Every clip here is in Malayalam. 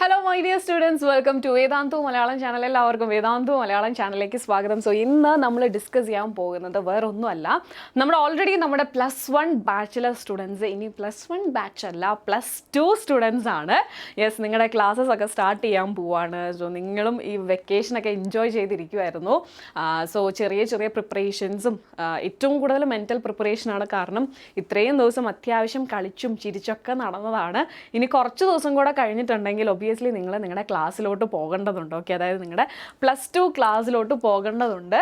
Hello my dear students, welcome to Vedantu Malayalam channel. എല്ലാവർക്കും വേദാന്തു മലയാളം ചാനലിലേക്ക് സ്വാഗതം. സോ ഇന്ന് നമ്മൾ ഡിസ്കസ് ചെയ്യാൻ പോകുന്നത് വേറൊന്നുമല്ല, നമ്മുടെ +1 ബാച്ചിലർ സ്റ്റുഡൻസ് ഇനി +1 ബാച്ച് അല്ല +2 സ്റ്റുഡൻസ് ആണ്. യെസ്, നിങ്ങളുടെ ക്ലാസ്സസ് ഒക്കെ സ്റ്റാർട്ട് ചെയ്യാൻ പോവാണ്. സോ നിങ്ങളും ഈ വെക്കേഷനൊക്കെ എൻജോയ് ചെയ്തിരിക്കുമായിരുന്നു. സോ ചെറിയ ചെറിയ പ്രിപ്പറേഷൻസും ഏറ്റവും കൂടുതൽ മെൻറ്റൽ പ്രിപ്പറേഷനാണ്. കാരണം ഇത്രയും ദിവസം അത്യാവശ്യം കളിച്ചും ചിരിച്ചൊക്കെ നടന്നതാണ്. ഇനി കുറച്ച് ദിവസം കൂടെ കഴിഞ്ഞിട്ടുണ്ടെങ്കിൽ ഒബിയസ്ലി നിങ്ങൾ നിങ്ങളുടെ ക്ലാസ്സിലോട്ട് പോകേണ്ടതുണ്ട്. ഓക്കെ, അതായത് നിങ്ങളുടെ +2 ക്ലാസ്സിലോട്ട് പോകേണ്ടതുണ്ട്.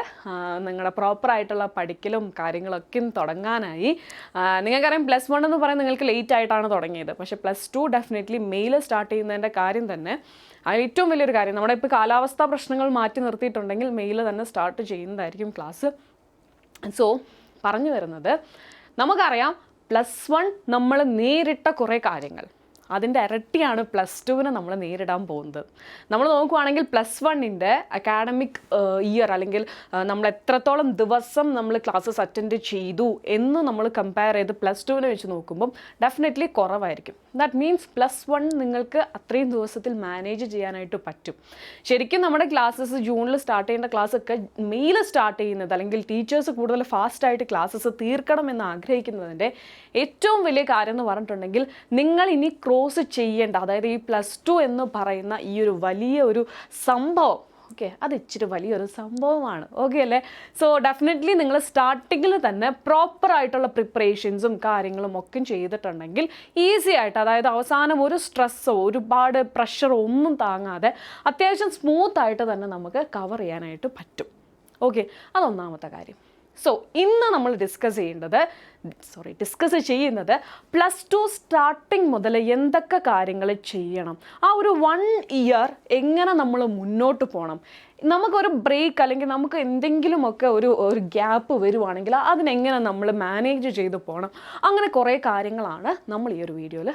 നിങ്ങളുടെ പ്രോപ്പറായിട്ടുള്ള പഠിക്കലും കാര്യങ്ങളൊക്കെ തുടങ്ങാനായി. നിങ്ങൾക്കറിയാം, +1 എന്ന് പറയുന്നത് നിങ്ങൾക്ക് ലേറ്റ് ആയിട്ടാണ് തുടങ്ങിയത്. പക്ഷേ +2 ഡെഫിനറ്റ്ലി മെയിൽ സ്റ്റാർട്ട് ചെയ്യുന്നതിൻ്റെ കാര്യം തന്നെ അതിൽ ഏറ്റവും വലിയൊരു കാര്യം, നമ്മുടെ ഇപ്പോൾ കാലാവസ്ഥാ പ്രശ്നങ്ങൾ മാറ്റി നിർത്തിയിട്ടുണ്ടെങ്കിൽ മെയിൽ തന്നെ സ്റ്റാർട്ട് ചെയ്യുന്നതായിരിക്കും ക്ലാസ്. സോ പറഞ്ഞു വരുന്നത്, നമുക്കറിയാം +1 നമ്മൾ നേരിട്ട കുറേ കാര്യങ്ങൾ, അതിൻ്റെ ഇരട്ടിയാണ് +2വിന് നമ്മൾ നേരിടാൻ പോകുന്നത്. നമ്മൾ നോക്കുവാണെങ്കിൽ +1ൻ്റെ അക്കാഡമിക് ഇയർ അല്ലെങ്കിൽ നമ്മൾ എത്രത്തോളം ദിവസം നമ്മൾ ക്ലാസ്സസ് അറ്റൻഡ് ചെയ്തു എന്ന് നമ്മൾ കമ്പയർ ചെയ്ത് +2വിനെ വെച്ച് നോക്കുമ്പം ഡെഫിനറ്റ്ലി കുറവായിരിക്കും. ദാറ്റ് മീൻസ് +1 നിങ്ങൾക്ക് അത്രയും ദിവസത്തിൽ മാനേജ് ചെയ്യാനായിട്ട് പറ്റും. ശരിക്കും നമ്മുടെ ക്ലാസ്സസ് ജൂണിൽ സ്റ്റാർട്ട് ചെയ്യേണ്ട ക്ലാസ്സൊക്കെ മെയിൽ സ്റ്റാർട്ട് ചെയ്യുന്നത്, അല്ലെങ്കിൽ ടീച്ചേഴ്സ് കൂടുതൽ ഫാസ്റ്റായിട്ട് ക്ലാസ്സസ് തീർക്കണമെന്ന് ആഗ്രഹിക്കുന്നതിൻ്റെ ഏറ്റവും വലിയ കാര്യം എന്ന് പറഞ്ഞിട്ടുണ്ടെങ്കിൽ, നിങ്ങൾ ഇനി ക്രോസ് ചെയ്യേണ്ട, അതായത് ഈ +2 എന്ന് പറയുന്ന ഈ ഒരു വലിയ ഒരു സംഭവം, ഓക്കെ, അത് ഇച്ചിരി വലിയൊരു സംഭവമാണ്. ഓക്കെ അല്ലേ? സോ ഡെഫിനറ്റ്ലി നിങ്ങൾ സ്റ്റാർട്ടിങ്ങിൽ തന്നെ പ്രോപ്പറായിട്ടുള്ള പ്രിപ്പറേഷൻസും കാര്യങ്ങളും ഒക്കെ ചെയ്തിട്ടുണ്ടെങ്കിൽ ഈസി ആയിട്ട്, അതായത് അവസാനം ഒരു സ്ട്രെസ്സോ ഒരുപാട് പ്രഷറോ ഒന്നും താങ്ങാതെ അത്യാവശ്യം സ്മൂത്തായിട്ട് തന്നെ കവർ ചെയ്യാനായിട്ട് പറ്റും. ഓക്കെ, അതൊന്നാമത്തെ കാര്യം. സോ ഇന്ന് നമ്മൾ ഡിസ്കസ് ചെയ്യുന്നത് +2 സ്റ്റാർട്ടിങ് മുതൽ എന്തൊക്കെ കാര്യങ്ങൾ ചെയ്യണം, ആ ഒരു 1 ഇയർ എങ്ങനെ നമ്മൾ മുന്നോട്ട് പോകണം, നമുക്കൊരു ബ്രേക്ക് അല്ലെങ്കിൽ നമുക്ക് എന്തെങ്കിലുമൊക്കെ ഒരു ഗ്യാപ്പ് വരുവാണെങ്കിൽ അതിനെങ്ങനെ നമ്മൾ മാനേജ് ചെയ്ത് പോകണം, അങ്ങനെ കുറേ കാര്യങ്ങളാണ് നമ്മൾ ഈ ഒരു വീഡിയോയിൽ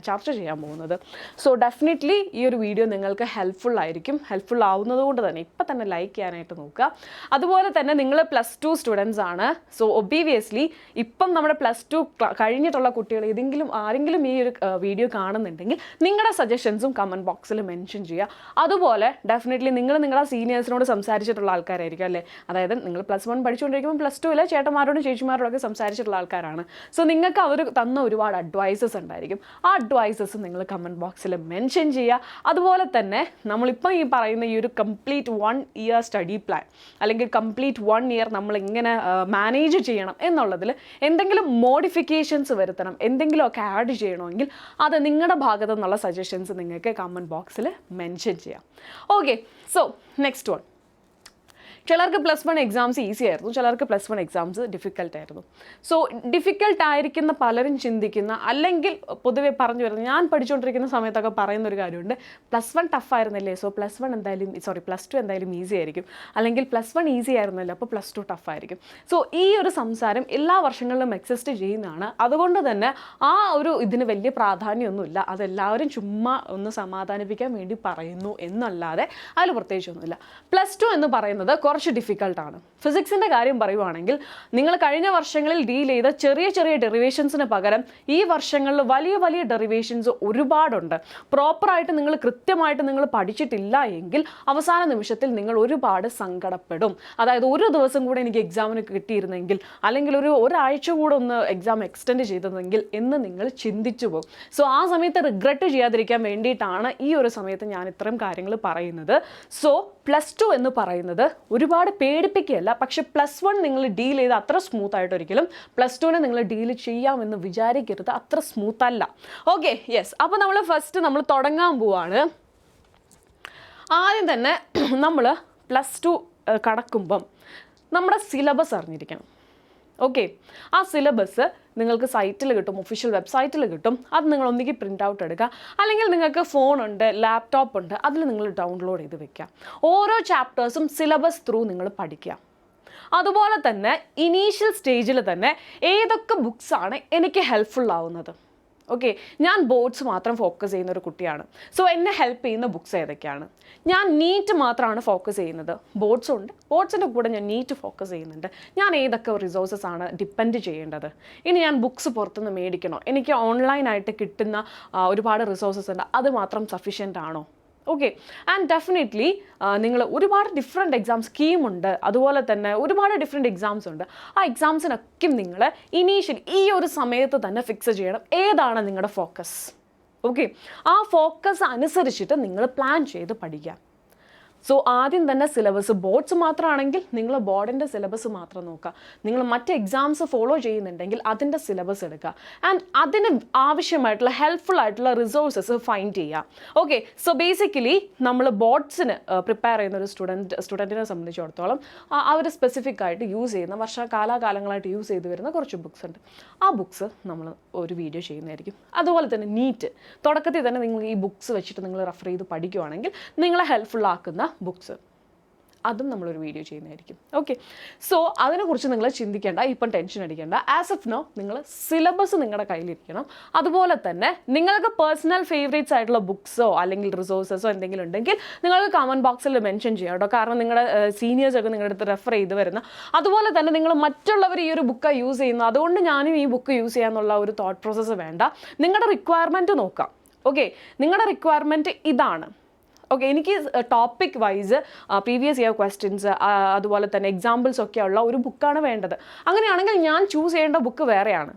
ചർച്ച ചെയ്യാൻ പോകുന്നത്. സോ ഡെഫിനറ്റ്ലി ഈ ഒരു വീഡിയോ നിങ്ങൾക്ക് ഹെൽപ്ഫുൾ ആയിരിക്കും. ഹെൽപ്ഫുൾ ആവുന്നത് കൊണ്ട് തന്നെ ഇപ്പം തന്നെ ലൈക്ക് ചെയ്യാനായിട്ട് നോക്കുക. അതുപോലെ തന്നെ നിങ്ങൾ +2 സ്റ്റുഡൻസ് ആണ്. സോ ഒബീവിയസ്ലി ഇപ്പം നമ്മുടെ +2 കഴിഞ്ഞിട്ടുള്ള കുട്ടികൾ ആരെങ്കിലും ഈ ഒരു വീഡിയോ കാണുന്നുണ്ടെങ്കിൽ നിങ്ങളുടെ സജഷൻസും കമൻറ്റ് ബോക്സിൽ മെൻഷൻ ചെയ്യുക. അതുപോലെ ഡെഫിനറ്റ്ലി നിങ്ങളുടെ സീനിയേഴ്സിനോട് സംസാരിച്ചിട്ടുള്ള ആൾക്കാരായിരിക്കും അല്ലേ. അതായത് നിങ്ങൾ +1 പഠിച്ചുകൊണ്ടിരിക്കുമ്പോൾ +2 ചേട്ടന്മാരോടും ചേച്ചിമാരോടൊക്കെ സംസാരിച്ചിട്ടുള്ള ആൾക്കാരാണ്. സോ നിങ്ങൾക്ക് അവർ തന്ന ഒരുപാട് അഡ്വൈസസ് ഉണ്ടായിരിക്കും. ആ അഡ്വൈസസ് നിങ്ങൾ കമൻറ്റ് ബോക്സിൽ മെൻഷൻ ചെയ്യുക. അതുപോലെ തന്നെ നമ്മളിപ്പോൾ ഈ പറയുന്ന ഈ ഒരു കംപ്ലീറ്റ് 1 ഇയർ സ്റ്റഡി പ്ലാൻ, അല്ലെങ്കിൽ കംപ്ലീറ്റ് 1 ഇയർ നമ്മൾ എങ്ങനെ മാനേജ് ചെയ്യണം എന്നുള്ളതിൽ എന്തെങ്കിലും മോഡിഫിക്കേഷൻസ് വരുത്തണം, എന്തെങ്കിലുമൊക്കെ ആഡ് ചെയ്യണമെങ്കിൽ അത് നിങ്ങളുടെ ഭാഗത്തു നിന്നുള്ള സജഷൻസ് നിങ്ങൾക്ക് കമൻറ്റ് ബോക്സിൽ മെൻഷൻ ചെയ്യാം. Okay, so next one. ചിലർക്ക് +1 എക്സാംസ് ഈസി ആയിരുന്നു, ചിലർക്ക് +1 എക്സാംസ് ഡിഫിക്കൽട്ടായിരുന്നു. സോ ഡിഫിക്കൽട്ടായിരിക്കുന്ന പലരും ചിന്തിക്കുന്ന, അല്ലെങ്കിൽ പൊതുവെ പറഞ്ഞു വരുന്നത്, ഞാൻ പഠിച്ചുകൊണ്ടിരിക്കുന്ന സമയത്തൊക്കെ പറയുന്ന ഒരു കാര്യമുണ്ട്, +1 ടഫായിരുന്നല്ലേ, സോ +2 എന്തായാലും ഈസി ആയിരിക്കും, അല്ലെങ്കിൽ +1 ഈസി ആയിരുന്നല്ലോ അപ്പോൾ +2 ടഫായിരിക്കും. സോ ഈ ഒരു സംസാരം എല്ലാ വർഷങ്ങളിലും എക്സിസ്റ്റ് ചെയ്യുന്നതാണ്. അതുകൊണ്ട് തന്നെ ഇതിന് വലിയ പ്രാധാന്യമൊന്നുമില്ല. അതെല്ലാവരും ചുമ്മാ ഒന്ന് സമാധാനിപ്പിക്കാൻ വേണ്ടി പറയുന്നു എന്നല്ലാതെ അതിൽ പ്രത്യേകിച്ചൊന്നുമില്ല. +2 എന്ന് പറയുന്നത് കുറച്ച് ഡിഫിക്കൽട്ടാണ്. ഫിസിക്സിൻ്റെ കാര്യം പറയുവാണെങ്കിൽ, നിങ്ങൾ കഴിഞ്ഞ വർഷങ്ങളിൽ ഡീൽ ചെയ്ത ചെറിയ ചെറിയ ഡെറിവേഷൻസിന് പകരം ഈ വർഷങ്ങളിൽ വലിയ വലിയ ഡെറിവേഷൻസ് ഒരുപാടുണ്ട്. പ്രോപ്പറായിട്ട് കൃത്യമായിട്ട് നിങ്ങൾ പഠിച്ചിട്ടില്ല എങ്കിൽ അവസാന നിമിഷത്തിൽ നിങ്ങൾ ഒരുപാട് സങ്കടപ്പെടും. അതായത് ഒരു ദിവസം കൂടെ എനിക്ക് എക്സാമിന് കിട്ടിയിരുന്നെങ്കിൽ, അല്ലെങ്കിൽ ഒരാഴ്ച കൂടെ ഒന്ന് എക്സാം എക്സ്റ്റെൻഡ് ചെയ്തതെങ്കിൽ എന്ന് നിങ്ങൾ ചിന്തിച്ചു പോകും. സോ ആ സമയത്ത് റിഗ്രറ്റ് ചെയ്യാതിരിക്കാൻ വേണ്ടിയിട്ടാണ് ഈ ഒരു സമയത്ത് ഞാൻ ഇത്രയും കാര്യങ്ങൾ പറയുന്നത്. സോ +2 എന്ന് പറയുന്നത് ഒരുപാട് പേടിപ്പിക്കുകയല്ല, പക്ഷെ +1 നിങ്ങൾ ഡീൽ ചെയ്ത് അത്ര സ്മൂത്തായിട്ട് ഒരിക്കലും +2നെ നിങ്ങൾ ഡീൽ ചെയ്യാമെന്ന് വിചാരിക്കരുത്, അത്ര സ്മൂത്ത് അല്ല. Okay, yes. അപ്പോൾ നമ്മൾ തുടങ്ങാൻ പോവാണ്. ആദ്യം തന്നെ നമ്മൾ +2 കടക്കുമ്പം നമ്മുടെ സിലബസ് അറിഞ്ഞിരിക്കണം. ഓക്കെ, ആ സിലബസ് നിങ്ങൾക്ക് സൈറ്റിൽ കിട്ടും, ഒഫീഷ്യൽ വെബ്സൈറ്റിൽ കിട്ടും. അത് നിങ്ങൾ ഒന്നുകിൽ പ്രിൻ്റ് ഔട്ട് എടുക്കുക, അല്ലെങ്കിൽ നിങ്ങൾക്ക് ഫോണുണ്ട്, ലാപ്ടോപ്പ് ഉണ്ട്, അതിൽ നിങ്ങൾ ഡൗൺലോഡ് ചെയ്ത് വെക്കുക. ഓരോ ചാപ്റ്റേഴ്സും സിലബസ് ത്രൂ നിങ്ങൾ പഠിക്കുക. അതുപോലെ തന്നെ ഇനീഷ്യൽ സ്റ്റേജിൽ തന്നെ ഏതൊക്കെ ബുക്സാണ് എനിക്ക് ഹെൽപ്ഫുൾ ആവുന്നത്, ഓക്കെ, ഞാൻ ബോർഡ്സ് മാത്രം ഫോക്കസ് ചെയ്യുന്ന ഒരു കുട്ടിയാണ്. സോ എന്നെ ഹെൽപ്പ് ചെയ്യുന്ന ബുക്സ് ഏതൊക്കെയാണ്? ഞാൻ നീറ്റ് മാത്രമാണ് ഫോക്കസ് ചെയ്യുന്നത്. ബോർഡ്സ് ഉണ്ട്, ബോർഡ്സിൻ്റെ കൂടെ ഞാൻ നീറ്റ് ഫോക്കസ് ചെയ്യുന്നുണ്ട്. ഞാൻ ഏതൊക്കെ റിസോഴ്സസ് ആണ് ഡിപ്പെൻഡ് ചെയ്യേണ്ടത്? ഇനി ഞാൻ ബുക്സ് പുറത്തുനിന്ന് മേടിക്കണോ? എനിക്ക് ഓൺലൈനായിട്ട് കിട്ടുന്ന ഒരുപാട് റിസോഴ്സസ് ഉണ്ട്, അത് മാത്രം സഫീഷ്യൻ്റ് ആണോ? ഓക്കെ, ആൻഡ് ഡെഫിനറ്റ്ലി നിങ്ങൾ ഒരുപാട് ഡിഫറെൻറ്റ് എക്സാം സ്കീമുണ്ട്, അതുപോലെ തന്നെ ഒരുപാട് ഡിഫറെൻറ്റ് എക്സാംസ് ഉണ്ട്. ആ എക്സാംസിനൊക്കെ നിങ്ങൾ ഇനീഷ്യലി ഈ ഒരു സമയത്ത് തന്നെ ഫിക്സ് ചെയ്യണം ഏതാണ് നിങ്ങളുടെ ഫോക്കസ്. ഓക്കെ, ആ ഫോക്കസ് അനുസരിച്ചിട്ട് നിങ്ങൾ പ്ലാൻ ചെയ്ത് പഠിക്കുക. സോ ആദ്യം തന്നെ സിലബസ്, ബോർഡ്സ് മാത്രമാണെങ്കിൽ നിങ്ങൾ ബോർഡിൻ്റെ സിലബസ് മാത്രം നോക്കുക. നിങ്ങൾ മറ്റ് എക്സാംസ് ഫോളോ ചെയ്യുന്നുണ്ടെങ്കിൽ അതിൻ്റെ സിലബസ് എടുക്കുക. ആൻഡ് അതിന് ആവശ്യമായിട്ടുള്ള ഹെൽപ്ഫുൾ ആയിട്ടുള്ള റിസോഴ്സസ് ഫൈൻഡ് ചെയ്യുക. ഓക്കെ, സോ ബേസിക്കലി നമ്മൾ ബോർഡ്സിന് പ്രിപ്പയർ ചെയ്യുന്ന ഒരു സ്റ്റുഡൻറ്റിനെ സംബന്ധിച്ചിടത്തോളം അവർ സ്പെസിഫിക് ആയിട്ട് യൂസ് ചെയ്യുന്ന കാലാകാലങ്ങളായിട്ട് യൂസ് ചെയ്ത് വരുന്ന കുറച്ച് ബുക്സ് ഉണ്ട്. ആ ബുക്സ് നമ്മൾ ഒരു വീഡിയോ ചെയ്യുന്നതായിരിക്കും. അതുപോലെ തന്നെ നീറ്റ്, തുടക്കത്തിൽ തന്നെ നിങ്ങൾ ഈ ബുക്സ് വെച്ചിട്ട് നിങ്ങൾ റെഫർ ചെയ്ത് പഠിക്കുകയാണെങ്കിൽ നിങ്ങളെ ഹെൽപ്ഫുൾ ആക്കുന്ന ബുക്സ്, അതും നമ്മളൊരു വീഡിയോ ചെയ്യുന്നതായിരിക്കും. ഓക്കെ, സോ അതിനെക്കുറിച്ച് നിങ്ങൾ ചിന്തിക്കേണ്ട, ഇപ്പം ടെൻഷൻ അടിക്കേണ്ട. ആസ് ഓഫ് നോ നിങ്ങൾ സിലബസ് നിങ്ങളുടെ കയ്യിലിരിക്കണം. അതുപോലെ തന്നെ നിങ്ങൾക്ക് പേഴ്സണൽ ഫേവറേറ്റ്സ് ആയിട്ടുള്ള ബുക്സോ അല്ലെങ്കിൽ റിസോഴ്സസോ എന്തെങ്കിലും ഉണ്ടെങ്കിൽ നിങ്ങൾക്ക് കമൻറ്റ് ബോക്സിൽ മെൻഷൻ ചെയ്യാം കേട്ടോ. കാരണം നിങ്ങളുടെ സീനിയേഴ്സൊക്കെ നിങ്ങളുടെ അടുത്ത് റെഫർ ചെയ്ത് വരുന്ന, അതുപോലെ തന്നെ നിങ്ങൾ മറ്റുള്ളവർ ഈ ഒരു ബുക്കാണ് യൂസ് ചെയ്യുന്നത് അതുകൊണ്ട് ഞാനും ഈ ബുക്ക് യൂസ് ചെയ്യാന്നുള്ള ഒരു തോട്ട് പ്രോസസ്സ് വേണ്ട. നിങ്ങളുടെ റിക്വയർമെൻറ്റ് നോക്കാം. ഓക്കെ, നിങ്ങളുടെ റിക്വയർമെൻറ്റ് ഇതാണ്. ഓക്കെ, എനിക്ക് topic wise previous year questions അതുപോലെ തന്നെ എക്സാമ്പിൾസ് ഒക്കെ ഉള്ള ഒരു ബുക്കാണ് വേണ്ടത്. അങ്ങനെയാണെങ്കിൽ ഞാൻ ചൂസ് ചെയ്യേണ്ട ബുക്ക് വേറെയാണ്.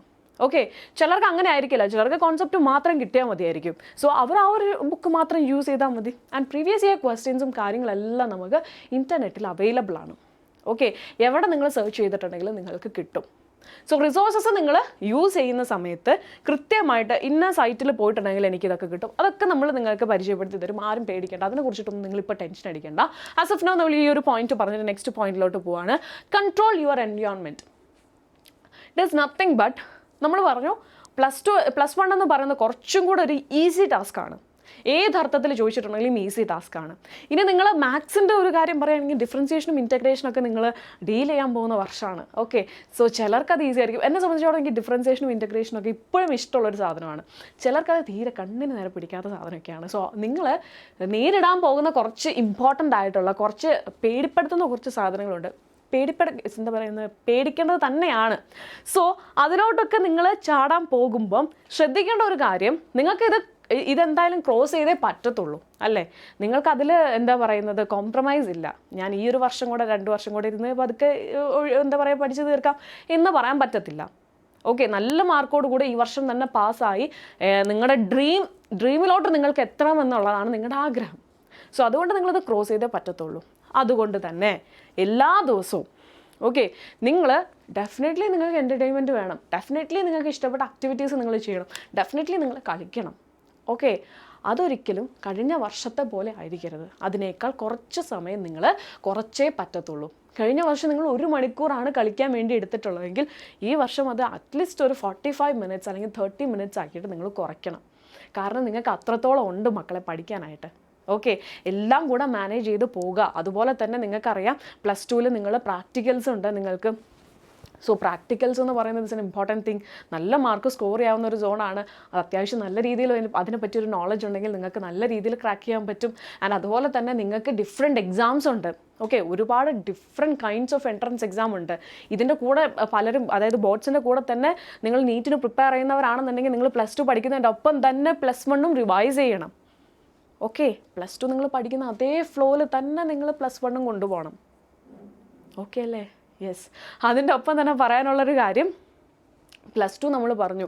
ഓക്കെ, ചിലർക്ക് അങ്ങനെ ആയിരിക്കില്ല, ചിലർക്ക് കോൺസെപ്റ്റ് മാത്രം കിട്ടിയാൽ മതിയായിരിക്കും. സോ അവർ ആ ഒരു ബുക്ക് മാത്രം യൂസ് ചെയ്താൽ മതി. ആൻഡ് പ്രീവിയസ് ഇയർ ക്വസ്റ്റ്യൻസും കാര്യങ്ങളെല്ലാം നമുക്ക് ഇൻ്റർനെറ്റിൽ അവൈലബിൾ ആണ്. ഓക്കെ, എവിടെ നിങ്ങൾ സെർച്ച് ചെയ്തിട്ടുണ്ടെങ്കിലും നിങ്ങൾക്ക് കിട്ടും. സോ റിസോഴ്സസ് നിങ്ങൾ യൂസ് ചെയ്യുന്ന സമയത്ത് കൃത്യമായിട്ട് ഇന്ന സൈറ്റിൽ പോയിട്ടുണ്ടെങ്കിൽ എനിക്കിതൊക്കെ കിട്ടും, അതൊക്കെ നമ്മൾ നിങ്ങൾക്ക് പരിചയപ്പെടുത്തി തരും. ആരും പേടിക്കേണ്ട, അതിനെക്കുറിച്ചിട്ടൊന്നും നിങ്ങളിപ്പോൾ ടെൻഷൻ അടിക്കേണ്ട. ആസ് ഓഫ് നൗ നമ്മൾ ഈ ഒരു പോയിന്റ് പറഞ്ഞിട്ട് നെക്സ്റ്റ് പോയിന്റിലോട്ട് പോവാണ്. Control your environment. It is nothing but, നമ്മൾ പറഞ്ഞു പ്ലസ് വൺ എന്ന് പറയുന്നത് കുറച്ചും കൂടെ ഒരു ഈസി ടാസ്ക്കാണ്. ഏതർത്ഥത്തിൽ ചോദിച്ചിട്ടുണ്ടെങ്കിലും ഈസി ടാസ്ക്കാണ്. ഇനി നിങ്ങൾ മാത്സിൻ്റെ ഒരു കാര്യം പറയുകയാണെങ്കിൽ ഡിഫറൻസിയേഷനും ഇൻറ്റഗ്രേഷനും ഒക്കെ നിങ്ങൾ ഡീൽ ചെയ്യാൻ പോകുന്ന വർഷമാണ്. ഓക്കെ, സോ ചിലർക്ക് അത് ഈസി ആയിരിക്കും. എന്നെ സംബന്ധിച്ചോളം എനിക്ക് ഡിഫറൻസിയേഷനും ഇൻറ്റഗ്രേഷനും ഒക്കെ ഇപ്പോഴും ഇഷ്ടമുള്ളൊരു സാധനമാണ്. ചിലർക്കത് തീരെ കണ്ണിന് നേരെ പിടിക്കാത്ത സാധനമൊക്കെയാണ്. സോ നിങ്ങൾ നേരിടാൻ പോകുന്ന കുറച്ച് ഇമ്പോർട്ടൻ്റ് ആയിട്ടുള്ള, കുറച്ച് പേടിപ്പെടുത്തുന്ന കുറച്ച് സാധനങ്ങളുണ്ട്. എന്താ പറയുന്നത്, പേടിക്കേണ്ടത് തന്നെയാണ്. സോ അതിലോട്ടൊക്കെ നിങ്ങൾ ചാടാൻ പോകുമ്പം ശ്രദ്ധിക്കേണ്ട ഒരു കാര്യം, ഇതെന്തായാലും ക്രോസ് ചെയ്തേ പറ്റത്തുള്ളൂ അല്ലേ. നിങ്ങൾക്കതിൽ എന്താ പറയുന്നത്, കോംപ്രമൈസ് ഇല്ല. ഞാൻ ഈ ഒരു വർഷം കൂടെ 2 വർഷം കൂടെ ഇരുന്ന് പതുക്കെ എന്താ പറയുക പഠിച്ചു തീർക്കാം എന്ന് പറയാൻ പറ്റത്തില്ല. ഓക്കെ, നല്ല മാർക്കോട് കൂടെ ഈ വർഷം തന്നെ പാസ്സായി നിങ്ങളുടെ ഡ്രീമിലോട്ട് നിങ്ങൾക്ക് എത്തണമെന്നുള്ളതാണ് നിങ്ങളുടെ ആഗ്രഹം. സോ അതുകൊണ്ട് നിങ്ങളത് ക്രോസ് ചെയ്തേ പറ്റത്തുള്ളൂ. അതുകൊണ്ട് തന്നെ എല്ലാ ദിവസവും ഓക്കെ, നിങ്ങൾ ഡെഫിനറ്റ്ലി നിങ്ങൾക്ക് എൻ്റർടൈൻമെൻറ്റ് വേണം, ഡെഫിനറ്റ്ലി നിങ്ങൾക്ക് ഇഷ്ടപ്പെട്ട ആക്ടിവിറ്റീസ് നിങ്ങൾ ചെയ്യണം, ഡെഫിനറ്റ്ലി നിങ്ങൾ കളിക്കണം. ഓക്കെ, അതൊരിക്കലും കഴിഞ്ഞ വർഷത്തെ പോലെ ആയിരിക്കരുത്. അതിനേക്കാൾ കുറച്ച് സമയം നിങ്ങൾ കുറച്ചേ പറ്റത്തുള്ളൂ. കഴിഞ്ഞ വർഷം നിങ്ങൾ 1 മണിക്കൂറാണ് കളിക്കാൻ വേണ്ടി എടുത്തിട്ടുള്ളതെങ്കിൽ ഈ വർഷം അത് അറ്റ്ലീസ്റ്റ് ഒരു 45 മിനിറ്റ്സ് അല്ലെങ്കിൽ 30 മിനിറ്റ്സ് ആക്കിയിട്ട് നിങ്ങൾ കുറയ്ക്കണം. കാരണം നിങ്ങൾക്ക് അത്രത്തോളം ഉണ്ട് മക്കളെ പഠിക്കാനായിട്ട്. ഓക്കെ, എല്ലാം കൂടെ മാനേജ് ചെയ്ത് പോവുക. അതുപോലെ തന്നെ നിങ്ങൾക്കറിയാം പ്ലസ് ടുവിൽ നിങ്ങൾ പ്രാക്ടിക്കൽസ് ഉണ്ട് നിങ്ങൾക്ക്. സോ പ്രാക്ടിക്കൽസ് എന്ന് പറയുന്നത് ഇറ്റ്സ് എൻ ഇമ്പോർട്ടൻറ്റ് തിങ്. നല്ല മാർക്ക് സ്കോർ ചെയ്യാവുന്ന ഒരു സോണാണ്. അത് അത്യാവശ്യം നല്ല രീതിയിൽ അതിനെപ്പറ്റിയൊരു നോളജ് ഉണ്ടെങ്കിൽ നിങ്ങൾക്ക് നല്ല രീതിയിൽ ക്രാക്ക് ചെയ്യാൻ പറ്റും. ആൻഡ് അതുപോലെ തന്നെ നിങ്ങൾക്ക് ഡിഫറെൻറ്റ് എക്സാംസ് ഉണ്ട്. ഓക്കെ, ഒരുപാട് different kinds of entrance exam ഉണ്ട്. ഇതിൻ്റെ കൂടെ പലരും, അതായത് ബോർഡ്സിൻ്റെ കൂടെ തന്നെ നിങ്ങൾ നീറ്റിന് പ്രിപ്പയർ ചെയ്യുന്നവരാണെന്നുണ്ടെങ്കിൽ നിങ്ങൾ പ്ലസ് 2 പഠിക്കുന്നതിൻ്റെ ഒപ്പം തന്നെ പ്ലസ് 1ഉം റിവൈസ് ചെയ്യണം. ഓക്കെ, പ്ലസ് 2 നിങ്ങൾ പഠിക്കുന്ന അതേ ഫ്ലോയിൽ തന്നെ നിങ്ങൾ പ്ലസ് 1ഉം കൊണ്ടുപോകണം. ഓക്കെ അല്ലേ? യെസ്. അതിൻ്റെ ഒപ്പം തന്നെ പറയാനുള്ളൊരു കാര്യം, പ്ലസ് 2 നമ്മൾ പറഞ്ഞു,